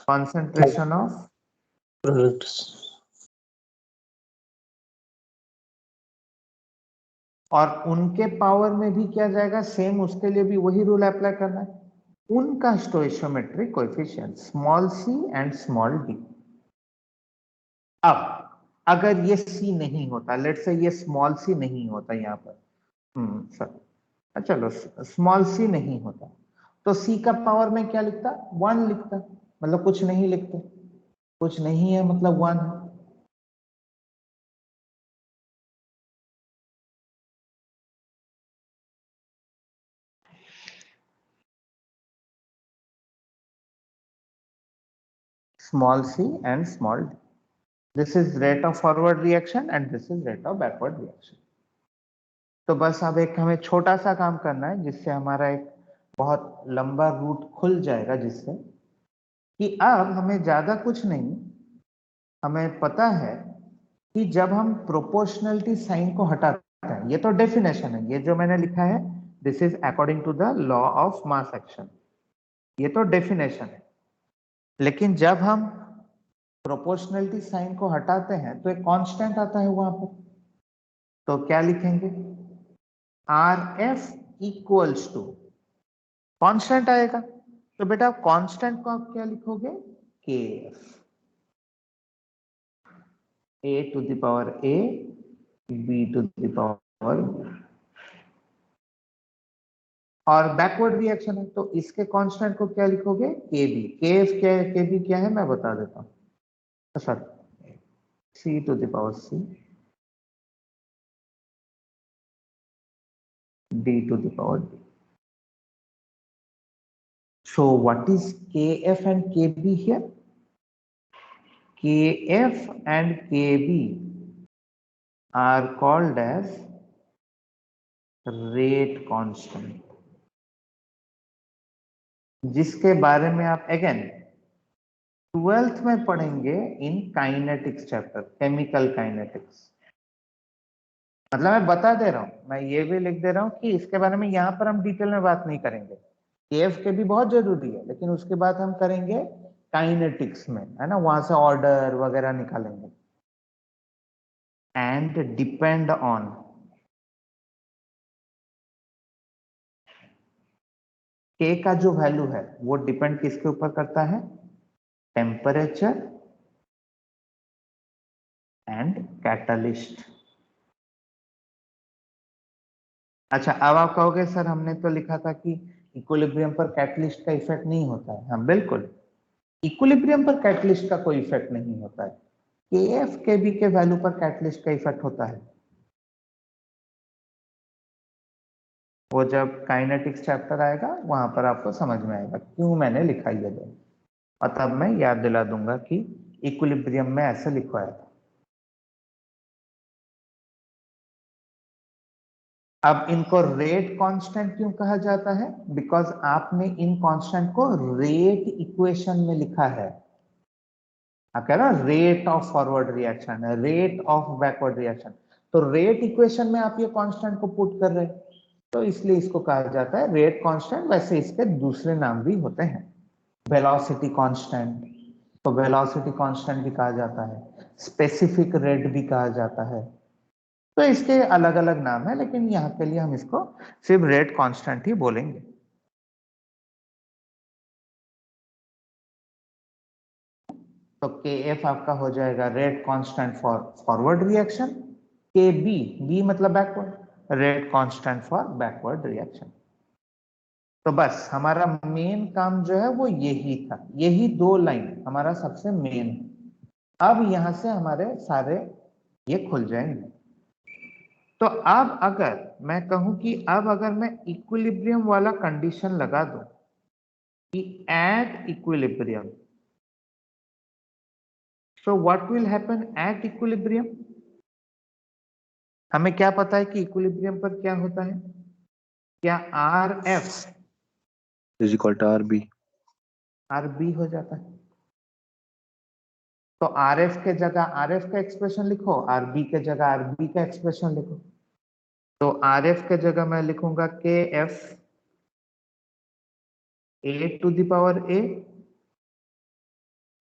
Concentration of products. और उनके पावर में भी क्या जाएगा? सेम, उसके लिए भी वही रूल अप्लाई करना है, उनका stoichiometric coefficient small C and small D. अब अगर ये सी नहीं होता, लेट्स से ये स्मॉल सी नहीं होता यहां पर, सर चलो स्मॉल सी नहीं होता, तो C का पावर में क्या लिखता, 1 लिखता, मतलब कुछ नहीं लिखते, कुछ नहीं है मतलब 1 है। Small c and small d. This is rate of forward reaction and this is rate of backward reaction. तो बस अब एक हमें छोटा सा काम करना है जिससे हमारा एक बहुत लंबा रूट खुल जाएगा, जिससे कि अब हमें ज्यादा कुछ नहीं, हमें पता है कि जब हम प्रोपोर्शनलिटी साइन को हटाते हैं, ये तो डेफिनेशन है, ये जो मैंने लिखा है this is according to the law of mass action, ये तो डेफिनेशन है। लेकिन जब हम प्रोपोर्शनलिटी साइन को हटाते हैं तो एक कांस्टेंट आता है वहां पर, तो क्या लिखेंगे, R F equals to constant आएगा, तो बेटा कांस्टेंट को आप क्या लिखोगे, K F, A to the power A B to the power, और बैकवर्ड रिएक्शन है तो इसके कांस्टेंट को क्या लिखोगे, के बी। के एफ क्या है, के बी क्या है मैं बता देता हूँ sir, C to the power C D to the power D. So what is Kf and Kb here? Kf and Kb are called as rate constant, जिसके बारे में आप अगेन 12th में पढ़ेंगे इन काइनेटिक्स चैप्टर, केमिकल काइनेटिक्स। मतलब मैं बता दे रहा हूं, मैं ये भी लिख दे रहा हूं कि इसके बारे में यहां पर हम डिटेल में बात नहीं करेंगे। Kf के भी बहुत जरूरी है, लेकिन उसके बाद हम करेंगे काइनेटिक्स में, है ना, वहां से ऑर्डर वगैरह निकालेंगे। एंड डिपेंड ऑन K का जो वैल्यू है वो डिपेंड किसके ऊपर करता है, टेम्परेचर एंड कैटलिस्ट। अच्छा, अब आप कहोगे सर हमने तो लिखा था कि इक्विलिब्रियम पर कैटलिस्ट का इफेक्ट नहीं होता है। हाँ बिल्कुल, इक्विलिब्रियम पर कैटलिस्ट का कोई इफेक्ट नहीं होता है, केएफ केबी के वैल्यू पर कैटलिस्ट का इफेक्ट होता है। वो जब काइनेटिक्स चैप्टर आएगा वहां पर आपको समझ में आएगा क्यों मैंने लिखा ये दो, और तब मैं याद दिला दूंगा कि इक्विलिब्रियम में ऐसे लिखवाया था। अब इनको रेट कांस्टेंट क्यों कहा जाता है, बिकॉज आपने इन कांस्टेंट को रेट इक्वेशन में लिखा है। आप कह रहे हो rate of forward reaction, rate of backward reaction, तो रेट इक्वेशन में आप ये कांस्टेंट को पुट कर रहे हैं, तो इसलिए इसको कहा जाता है रेट कांस्टेंट। वैसे इसके दूसरे नाम भी होते हैं, वेलोसिटी कांस्टेंट, तो वेलोसिटी कांस्टेंट भी कहा जाता है, स्पेसिफिक रेट भी कहा जाता है, तो इसके अलग अलग नाम है, लेकिन यहाँ के लिए हम इसको सिर्फ रेट कांस्टेंट ही बोलेंगे। तो के एफ आपका हो जाएगा rate constant for forward reaction, के बी, बी मतलब backward, rate constant for backward reaction. तो बस हमारा मेन काम जो है वो यही था, यही दो लाइन हमारा सबसे मेन। अब यहां से हमारे सारे ये खुल जाएंगे। तो अब अगर मैं कहूं कि अब अगर मैं इक्विलिब्रियम वाला कंडीशन लगा दूं कि at equilibrium, so what will happen at equilibrium. हमें क्या पता है कि इक्विलिब्रियम पर क्या होता है, क्या R F is equal to R B, R B हो जाता है। तो आर एफ के जगह आर एफ का एक्सप्रेशन लिखो, आर बी के जगह आर बी का एक्सप्रेशन लिखो। तो आर एफ के जगह मैं लिखूंगा K F A to the power A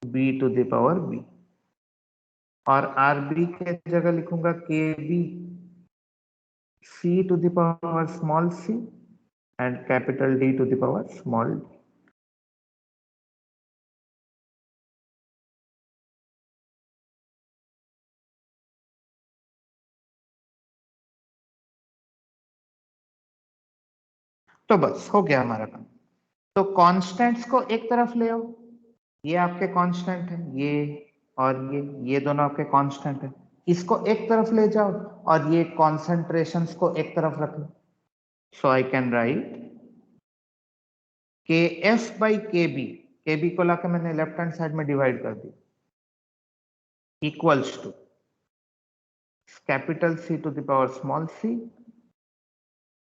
B to the power B, और आर बी के जगह लिखूंगा K B C to the power small C and capital D to the power small D. तो बस हो गया हमारा काम। तो कांस्टेंट्स को एक तरफ ले आओ, ये आपके कांस्टेंट है, ये और ये दोनों आपके कांस्टेंट है, इसको एक तरफ ले जाओ और ये कॉन्सेंट्रेशंस को एक तरफ रख लो। So I can write K F by K B को लाके मैंने लेफ्ट हैंड साइड में डिवाइड कर दी, equals to capital C to the power small c,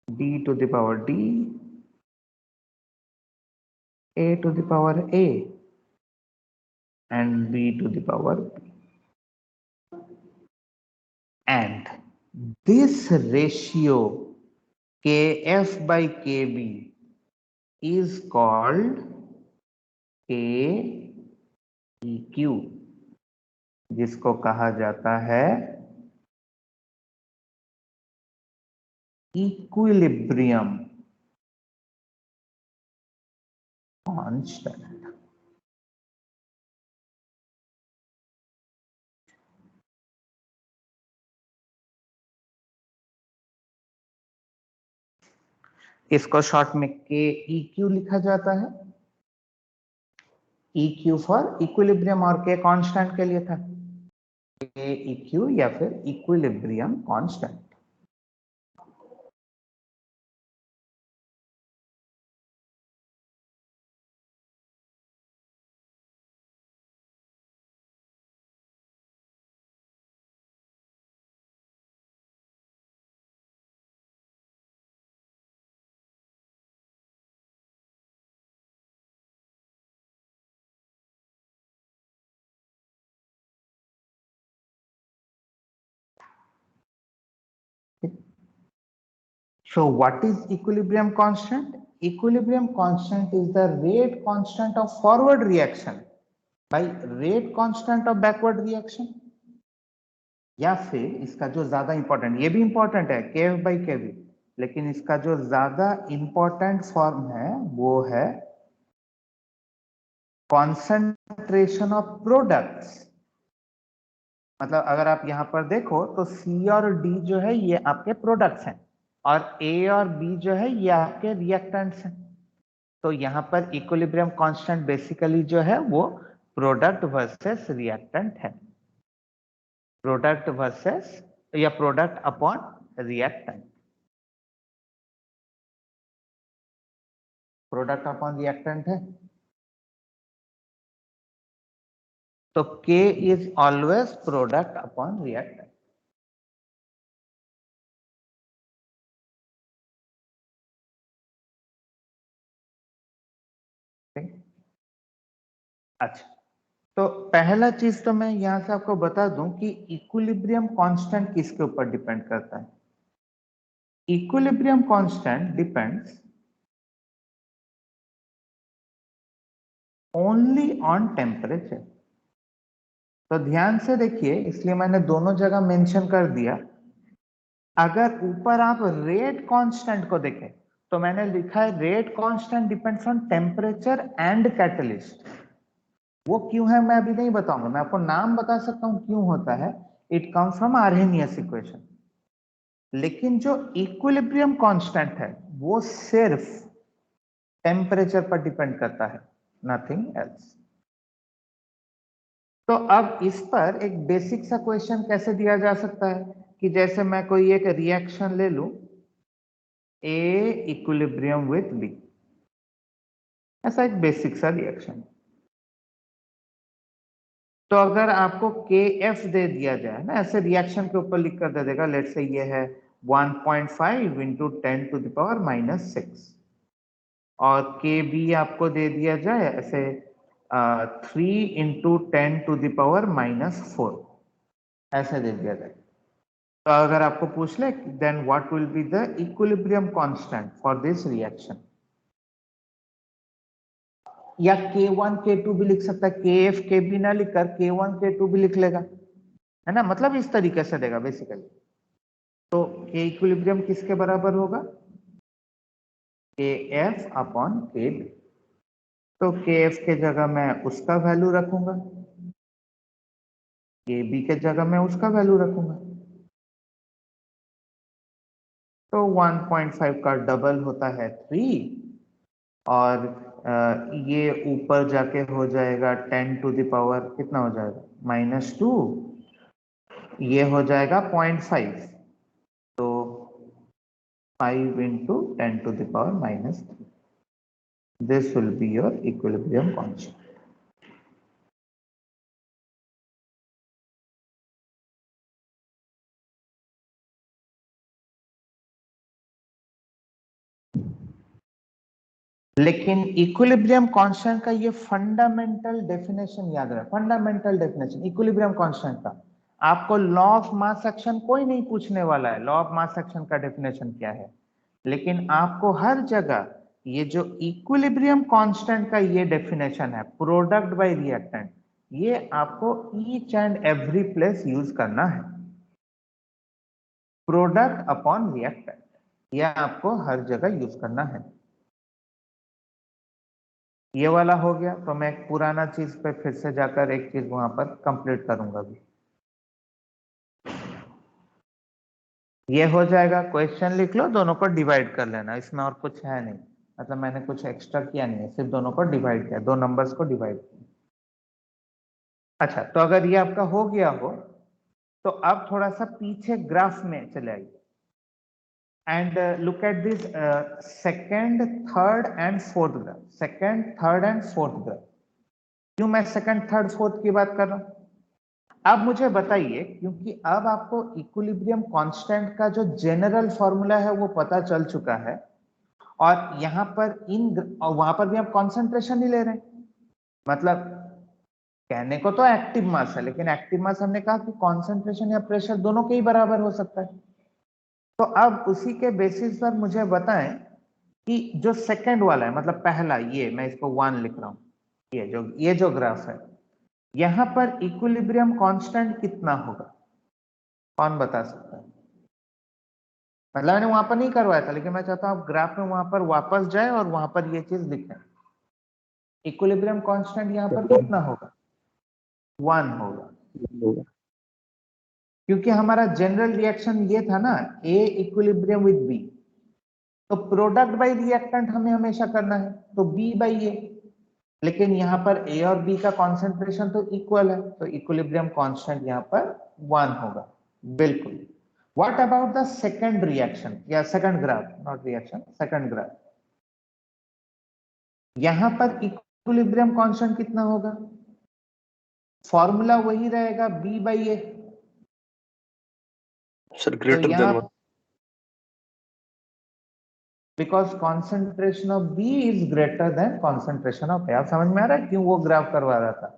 D to the power D, A to the power A, and B to the power B. And this ratio Kf by Kb is called Keq, जिसको कहा जाता है equilibrium constant. इसको short में Keq लिखा जाता है, EQ for equilibrium और K कांस्टेंट के लिए था, Keq या फिर equilibrium constant. So what is equilibrium constant? Equilibrium constant is the rate constant of forward reaction by rate constant of backward reaction, या फिर इसका जो ज्यादा इंपॉर्टेंट, ये भी इंपॉर्टेंट है Kf by Kb, लेकिन इसका जो ज्यादा इंपॉर्टेंट फॉर्म है वो है कॉन्सेंट्रेशन ऑफ प्रोडक्ट्स। मतलब अगर आप यहां पर देखो तो C और D जो है ये आपके प्रोडक्ट्स हैं और A और B जो है ये आपके रिएक्टेंट्स हैं। तो यहां पर इक्विलिब्रियम कांस्टेंट बेसिकली जो है वो प्रोडक्ट वर्सेस रिएक्टेंट है, प्रोडक्ट वर्सेस या product upon reactant, product upon reactant है। तो K is always product upon reactant. अच्छा, तो पहला चीज तो मैं यहां से आपको बता दूं कि इक्विलिब्रियम कांस्टेंट किसके ऊपर डिपेंड करता है। Equilibrium constant depends only on temperature. तो ध्यान से देखिए, इसलिए मैंने दोनों जगह मेंशन कर दिया। अगर ऊपर आप रेट कांस्टेंट को देखें तो मैंने लिखा है rate constant depends on temperature and catalyst. वो क्यों है मैं अभी नहीं बताऊंगा, मैं आपको नाम बता सकता हूं क्यों होता है, it comes from Arrhenius equation. लेकिन जो इक्विलिब्रियम कांस्टेंट है वो सिर्फ टेम्परेचर पर डिपेंड करता है, नथिंग एल्स। तो अब इस पर एक बेसिक सा क्वेश्चन कैसे दिया जा सकता है कि जैसे मैं कोई एक रिएक्शन ले लूं A इक्विलिब्रियम विथ B, ऐसा एक बेसिक सा रिएक्शन। तो अगर आपको Kf दे दिया जाए ना, ऐसे रिएक्शन के ऊपर लिख कर दे देगा, लेट्स से ये है 1.5 इंटू 10 टू द पावर -6, और Kb आपको दे दिया जाए ऐसे 3 इंटू 10 टू द पावर -4, ऐसे दे दिया जाए। तो अगर आपको पूछ ले then what will be the equilibrium constant for this reaction, या K1 K2 भी लिख सकता है, Kf Kb ना लिखकर K1 K2 भी लिख लेगा, है ना, मतलब इस तरीके से देगा बेसिकली। तो K इक्विलिब्रियम किसके बराबर होगा, Kf अपॉन Kb। तो Kf के जगह मैं उसका वैल्यू रखूंगा, Kb के जगह मैं उसका वैल्यू रखूंगा। तो 1.5 का डबल होता है 3 और ये ऊपर जाके हो जाएगा 10 टू द पावर कितना हो जाएगा -2, ये हो जाएगा 0.5, तो 5 into 10 to the power -3. This will be your equilibrium constant. लेकिन इक्विलिब्रियम कांस्टेंट का ये फंडामेंटल डेफिनेशन याद रहे, फंडामेंटल डेफिनेशन इक्विलिब्रियम कांस्टेंट का आपको लॉ ऑफ मास एक्शन कोई नहीं पूछने वाला है, लॉ ऑफ मास एक्शन का डेफिनेशन क्या है, लेकिन आपको हर जगह ये जो इक्विलिब्रियम कांस्टेंट का ये डेफिनेशन है प्रोडक्ट बाय रिएक्टेंट, ये आपको each and every place use करना है। प्रोडक्ट अपॉन रिएक्टेंट ये आपको हर जगह यूज करना है। ये वाला हो गया, तो मैं एक पुराना चीज पे फिर से जाकर एक चीज वहां पर कंप्लीट करूंगा भी। ये हो जाएगा, क्वेश्चन लिख लो, दोनों को डिवाइड कर लेना, इसमें और कुछ है नहीं, मतलब मैंने कुछ एक्स्ट्रा किया नहीं है, सिर्फ दोनों को डिवाइड किया, दो नंबर्स को डिवाइड किया। अच्छा, तो अगर ये आपका हो गया हो तो अब थोड़ा सा पीछे ग्राफ में चले आइए and look at this second, third and fourth graph, second, third and fourth graph. क्यों मैं सेकंड, थर्ड, फोर्थ की बात कर रहा हूं? अब मुझे बताइए, क्योंकि अब आपको इक्विलिब्रियम कांस्टेंट का जो जनरल फॉर्मूला है वो पता चल चुका है, और यहां पर और वहां पर भी आप कॉन्सेंट्रेशन ही ले रहे हैं, मतलब कहने को तो एक्टिव मास है, लेकिन एक्टिव मास हमने कहा कि कॉन्सेंट्रेशन या प्रेशर दोनों के ही बराबर हो सकता है। तो अब उसी के बेसिस पर मुझे बताएं कि जो सेकंड वाला है, मतलब पहला, ये मैं इसको 1 लिख रहा हूं, ये जो ग्राफ है, यहां पर इक्विलिब्रियम कांस्टेंट कितना होगा, कौन बता सकता है? मतलब मैंने वहां पर नहीं करवाया था, लेकिन मैं चाहता हूं आप ग्राफ में वहां पर वापस जाए और वहां पर ये चीज लिखें। इक्विलिब्रियम कांस्टेंट यहां पर कितना होगा? 1 होगा, क्योंकि हमारा जनरल रिएक्शन ये था ना, ए इक्विलिब्रियम विद बी, तो प्रोडक्ट बाय रिएक्टेंट हमें हमेशा करना है, तो बी बाई ए, लेकिन यहाँ पर ए और बी का कॉन्सेंट्रेशन तो इक्वल है, तो इक्विलिब्रियम कांस्टेंट यहाँ पर 1 होगा, बिल्कुल। What about the second reaction या second graph, not reaction, second graph, यहां पर इक्विलिब्रियम कांस्टेंट कितना होगा? फॉर्मूला वही रहेगा, B by A sir, greater than 1, because concentration of B is greater than concentration of A. आप समझ में आ रहा है क्यों वो ग्राफ करवा रहा था?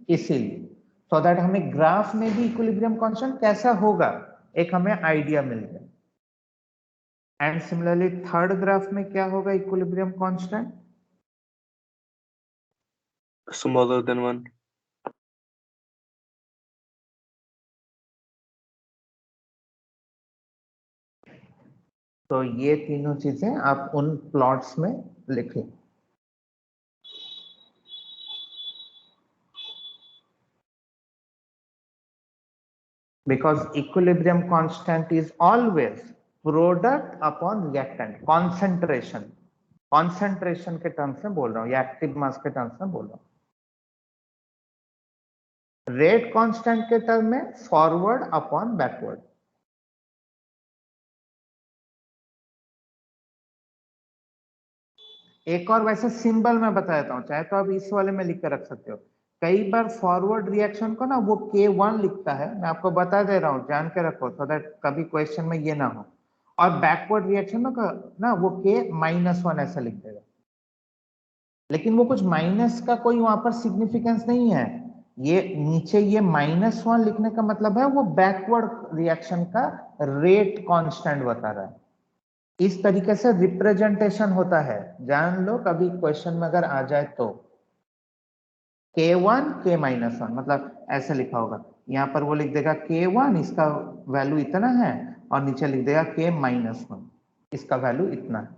इसीलिए, सो दैट हमें ग्राफ में भी इक्विलिब्रियम कांस्टेंट कैसा होगा एक हमें आइडिया मिल जाए। एंड सिमिलरली थर्ड ग्राफ में क्या होगा इक्विलिब्रियम कांस्टेंट? स्मॉलर देन 1, तो ये तीनों चीजें आप उन प्लॉट्स में लिख लें। Because equilibrium constant is always product upon reactant concentration, concentration के टर्म्स में बोल रहा हूं या एक्टिव मास के टर्म्स में बोल रहा हूं। रेट कांस्टेंट के टर्म में फॉरवर्ड अपॉन बैकवर्ड। एक और वैसे सिंबल मैं बता देता हूं, चाहे तो आप इस वाले में लिख कर रख सकते हो। कई बार फॉरवर्ड रिएक्शन को ना वो K1 लिखता है, मैं आपको बता दे रहा हूं, जान के रखो, so that कभी क्वेश्चन में ये ना हो। और बैकवर्ड रिएक्शन में ना वो K-1 ऐसा लिख देगा, लेकिन वो कुछ माइनस का कोई वहां पर सिग्निफिकेंस नहीं है। ये नीचे ये -1 लिखने का मतलब है वो बैकवर्ड रिएक्शन का रेट कांस्टेंट बता रहा है। इस तरीके से रिप्रेजेंटेशन होता है, जान लो, कभी क्वेश्चन में अगर आ जाए तो K1 K-1 मतलब ऐसे लिखा होगा, यहाँ पर वो लिख देगा K1 इसका वैल्यू इतना है, और नीचे लिख देगा K-1 इसका वैल्यू इतना है।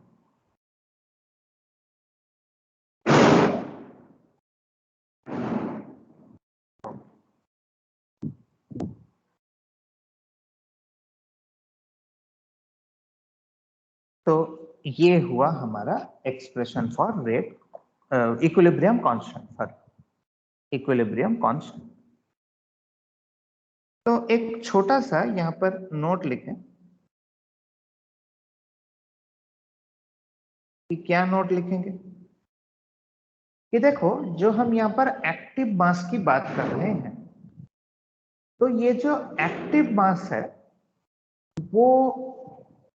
तो ये हुआ हमारा expression for rate equilibrium constant, sorry equilibrium constant. तो एक छोटा सा यहां पर नोट लिखें कि क्या नोट लिखेंगे कि देखो जो हम यहां पर एक्टिव मास की बात कर रहे हैं, तो ये जो एक्टिव मास है वो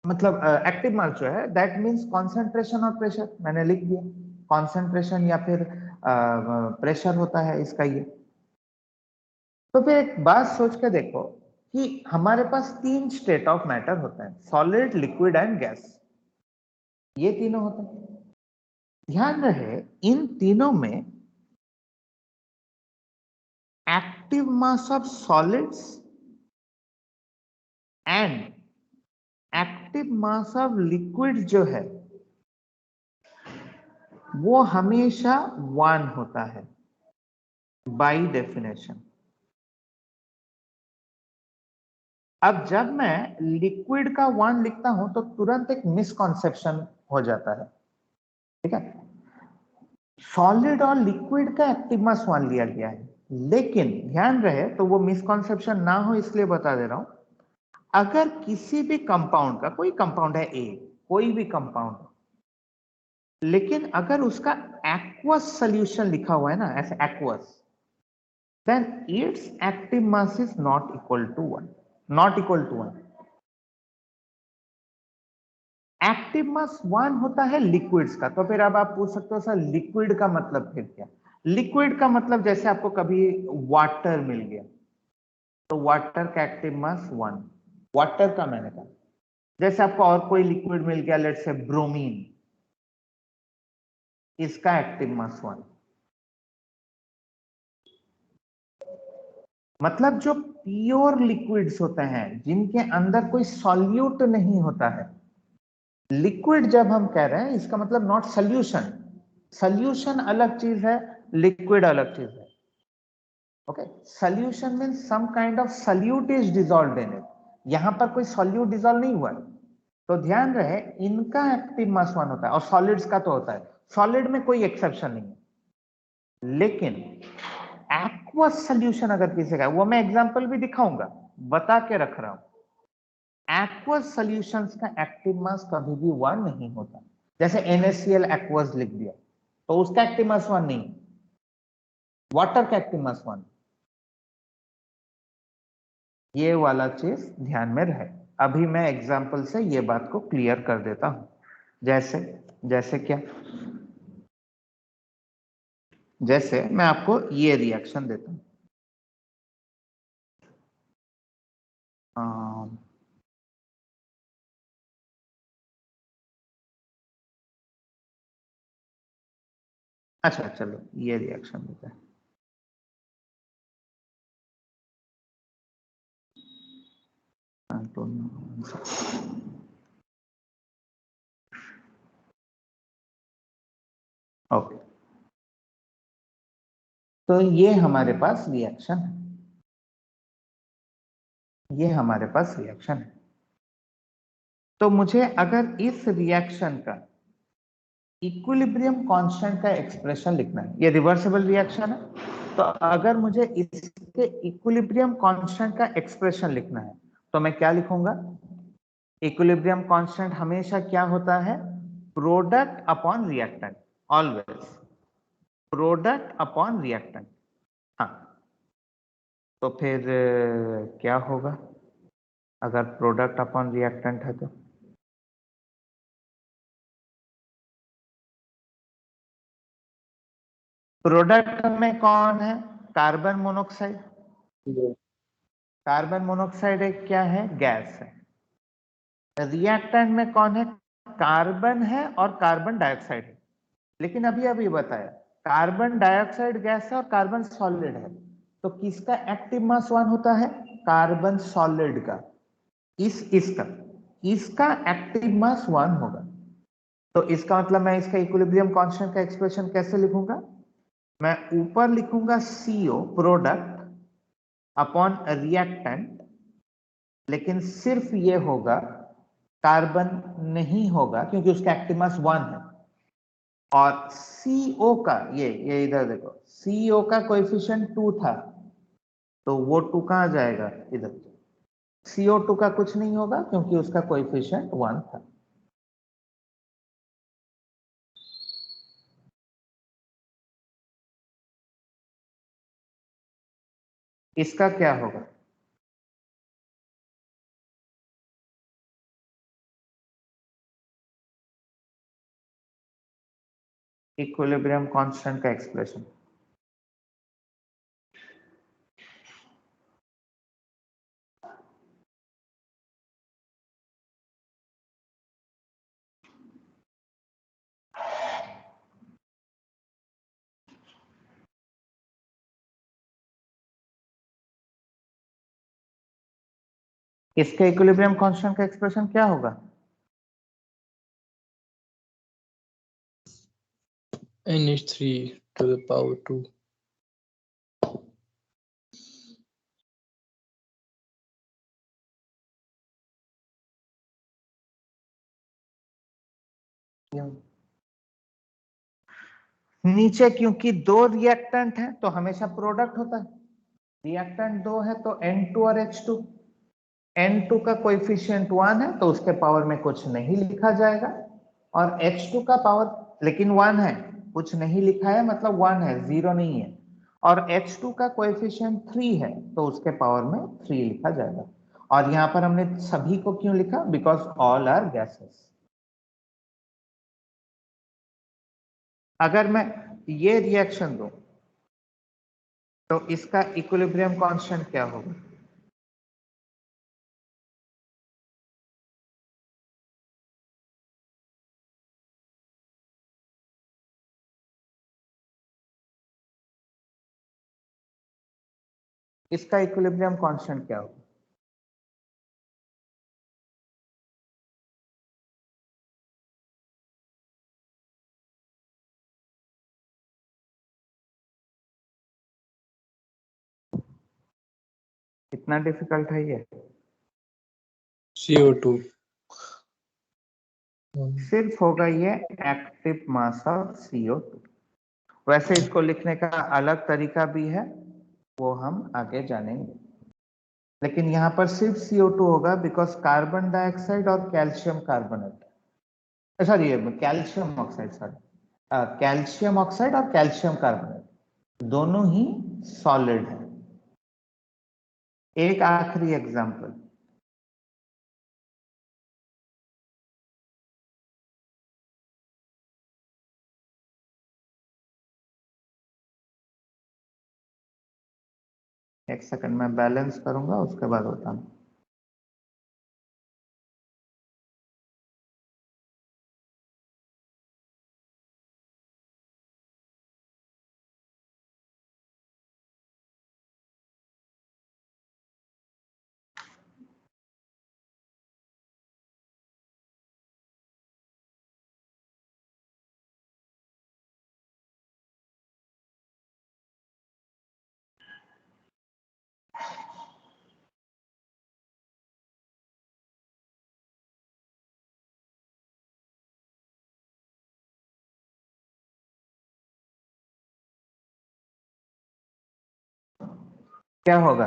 मतलब एक्टिव मास जो है दैट मींस कंसंट्रेशन और प्रेशर, मैंने लिख दिया कंसंट्रेशन या फिर प्रेशर होता है इसका ये। तो फिर एक बात सोच के देखो कि हमारे पास 3 स्टेट ऑफ मैटर होते हैं, सॉलिड, लिक्विड एंड गैस, ये तीनों होते हैं। ध्यान रहे इन तीनों में active mass of solids and active mass of liquid जो है वो हमेशा 1 होता है बाय डेफिनेशन। अब जब मैं लिक्विड का 1 लिखता हूं तो तुरंत एक मिसकॉन्सेप्शन हो जाता है, ठीक है। सॉलिड और लिक्विड का एक्टिव मास 1 लिया गया है, लेकिन ध्यान रहे तो वो मिसकॉन्सेप्शन ना हो इसलिए बता दे रहा हूं, अगर किसी भी कंपाउंड का, कोई कंपाउंड है ए, कोई भी कंपाउंड, लेकिन अगर उसका एक्वस सॉल्यूशन लिखा हुआ है ना, ऐसे aqueous, then its active mass is not equal to 1, not equal to 1। Active mass 1 होता है लिक्विड्स का। तो फिर अब आप पूछ सकते हो सर लिक्विड का मतलब फिर क्या? लिक्विड का मतलब जैसे आपको कभी वाटर मिल गया तो वाटर का एक्टिव मास 1, वाटर का मैंने कहा। जैसे आपको और कोई लिक्विड मिल गया, लेट्स से ब्रोमीन, इसका एक्टिव मास 1। मतलब जो प्योर लिक्विड्स होते हैं जिनके अंदर कोई सॉल्यूट नहीं होता है, लिक्विड जब हम कह रहे हैं इसका मतलब नॉट सॉल्यूशन, सॉल्यूशन अलग चीज है, लिक्विड अलग चीज है। Okay, solution means some kind of solute is dissolved in it, यहां पर कोई सॉल्यूट डिसॉल्व नहीं हुआ है। तो ध्यान रहे इनका एक्टिव मास 1 होता है और सॉलिड्स का तो होता है, सॉलिड में कोई एक्सेप्शन नहीं है। लेकिन एक्वस सॉल्यूशन अगर किसी का, वो मैं एग्जांपल भी दिखाऊंगा, बता के रख रहा हूं, एक्वस सॉल्यूशंस का एक्टिव मास कभी भी 1 नहीं होता। जैसे NaCl एक्वस लिख दिया तो उसका एक्टिव मास 1 नहीं, वाटर का एक्टिव मास 1। ये वाला चीज ध्यान में रहे। अभी मैं एग्जांपल से ये बात को क्लियर कर देता हूं। जैसे जैसे क्या, जैसे मैं आपको ये रिएक्शन देता हूं, अच्छा चलो ये रिएक्शन देते हैं। ओके, तो ये हमारे पास रिएक्शन है, ये हमारे पास रिएक्शन है। तो मुझे अगर इस रिएक्शन का इक्विलिब्रियम कांस्टेंट का एक्सप्रेशन लिखना है, ये रिवर्सिबल रिएक्शन है, तो अगर मुझे इसके इक्विलिब्रियम कांस्टेंट का एक्सप्रेशन लिखना है तो मैं क्या लिखूंगा? इक्विलिब्रियम कांस्टेंट हमेशा क्या होता है? Product upon reactant, always product upon reactant. हाँ, तो फिर क्या होगा अगर प्रोडक्ट अपॉन रिएक्टेंट है? तो प्रोडक्ट में कौन है? Carbon monoxide. कार्बन मोनोऑक्साइड एक क्या है? गैस है। रिएक्टेंट में कौन है? कार्बन है और कार्बन डाइऑक्साइड है। लेकिन अभी अभी बताया कार्बन डाइऑक्साइड गैस है और कार्बन सॉलिड है, तो किसका एक्टिव मास 1 होता है? कार्बन सॉलिड का। इसका एक्टिव मास 1 होगा। तो इसका मतलब मैं इसका इक्विलिब्रियम कांस्टेंट का एक्सप्रेशन कैसे लिखूंगा? मैं ऊपर लिखूंगा CO प्रोडक्ट अपॉन रिएक्टेंट, लेकिन सिर्फ ये होगा, कार्बन नहीं होगा क्योंकि उसका एक्टिव मास 1 है। और CO का ये इधर देखो, CO का कोएफिशिएंट 2 था, तो वो 2 कहां जाएगा? इधर। CO2 का कुछ नहीं होगा क्योंकि उसका कोएफिशिएंट 1 था। इसका क्या होगा? इक्विलिब्रियम कांस्टेंट का एक्सप्रेशन। इसके इक्विलिब्रियम कांस्टेंट का एक्सप्रेशन क्या होगा? NH3 to the power 2. नीचे क्योंकि दो रिएक्टेंट है तो हमेशा प्रोडक्ट होता है। रिएक्टेंट दो है तो N2 और H2। N2 का कोएफिशिएंट 1 है तो उसके पावर में कुछ नहीं लिखा जाएगा, और H2 का पावर लेकिन 1 है, कुछ नहीं लिखा है मतलब 1 है, 0 नहीं है। और H2 का कोएफिशिएंट 3 है तो उसके पावर में 3 लिखा जाएगा। और यहां पर हमने सभी को क्यों लिखा? Because all are gases. अगर मैं ये रिएक्शन दूं तो इसका इक्विलिब्रियम कांस्टेंट क्या होगा? इसका इक्विलिब्रियम कांस्टेंट क्या होगा? कितना डिफिकल्ट है ये? CO2. सिर्फ होगा ये एक्टिव मास ऑफ CO2। वैसे इसको लिखने का अलग तरीका भी है, वो हम आगे जानेंगे, लेकिन यहाँ पर सिर्फ CO2 होगा बिकॉज कार्बन डाइऑक्साइड और calcium carbonate, sorry calcium oxide, calcium oxide और कैल्शियम कार्बोनेट दोनों ही सॉलिड है। एक आखिरी एग्जांपल, एक सेकंड मैं बैलेंस करूंगा उसके बाद होता हूं। क्या होगा?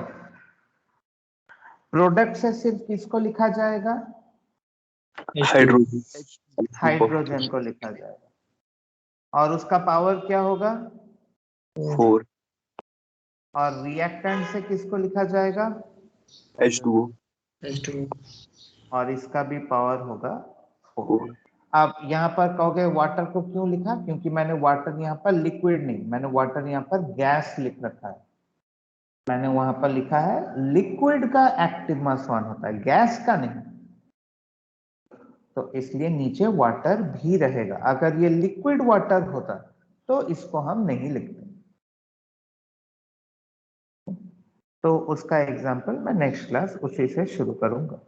प्रोडक्ट से सिर्फ किसको लिखा जाएगा? हाइड्रोजन। हाइड्रोजन को लिखा जाएगा। और उसका पावर क्या होगा? 4 और रिएक्टेंट से किसको लिखा जाएगा? H2O। और इसका भी पावर होगा 4। 4 अब यहाँ पर कहोगे वाटर को क्यों लिखा? क्योंकि मैंने वाटर यहाँ पर लिक्विड नहीं, मैंने वाटर यहाँ पर गैस लिख रखा है। मैंने वहां पर लिखा है लिक्विड का एक्टिव मास 1 होता है, गैस का नहीं, तो इसलिए नीचे वाटर भी रहेगा। अगर ये लिक्विड वाटर होता तो इसको हम नहीं लिखते। तो उसका एग्जांपल मैं नेक्स्ट क्लास उसी से शुरू करूंगा।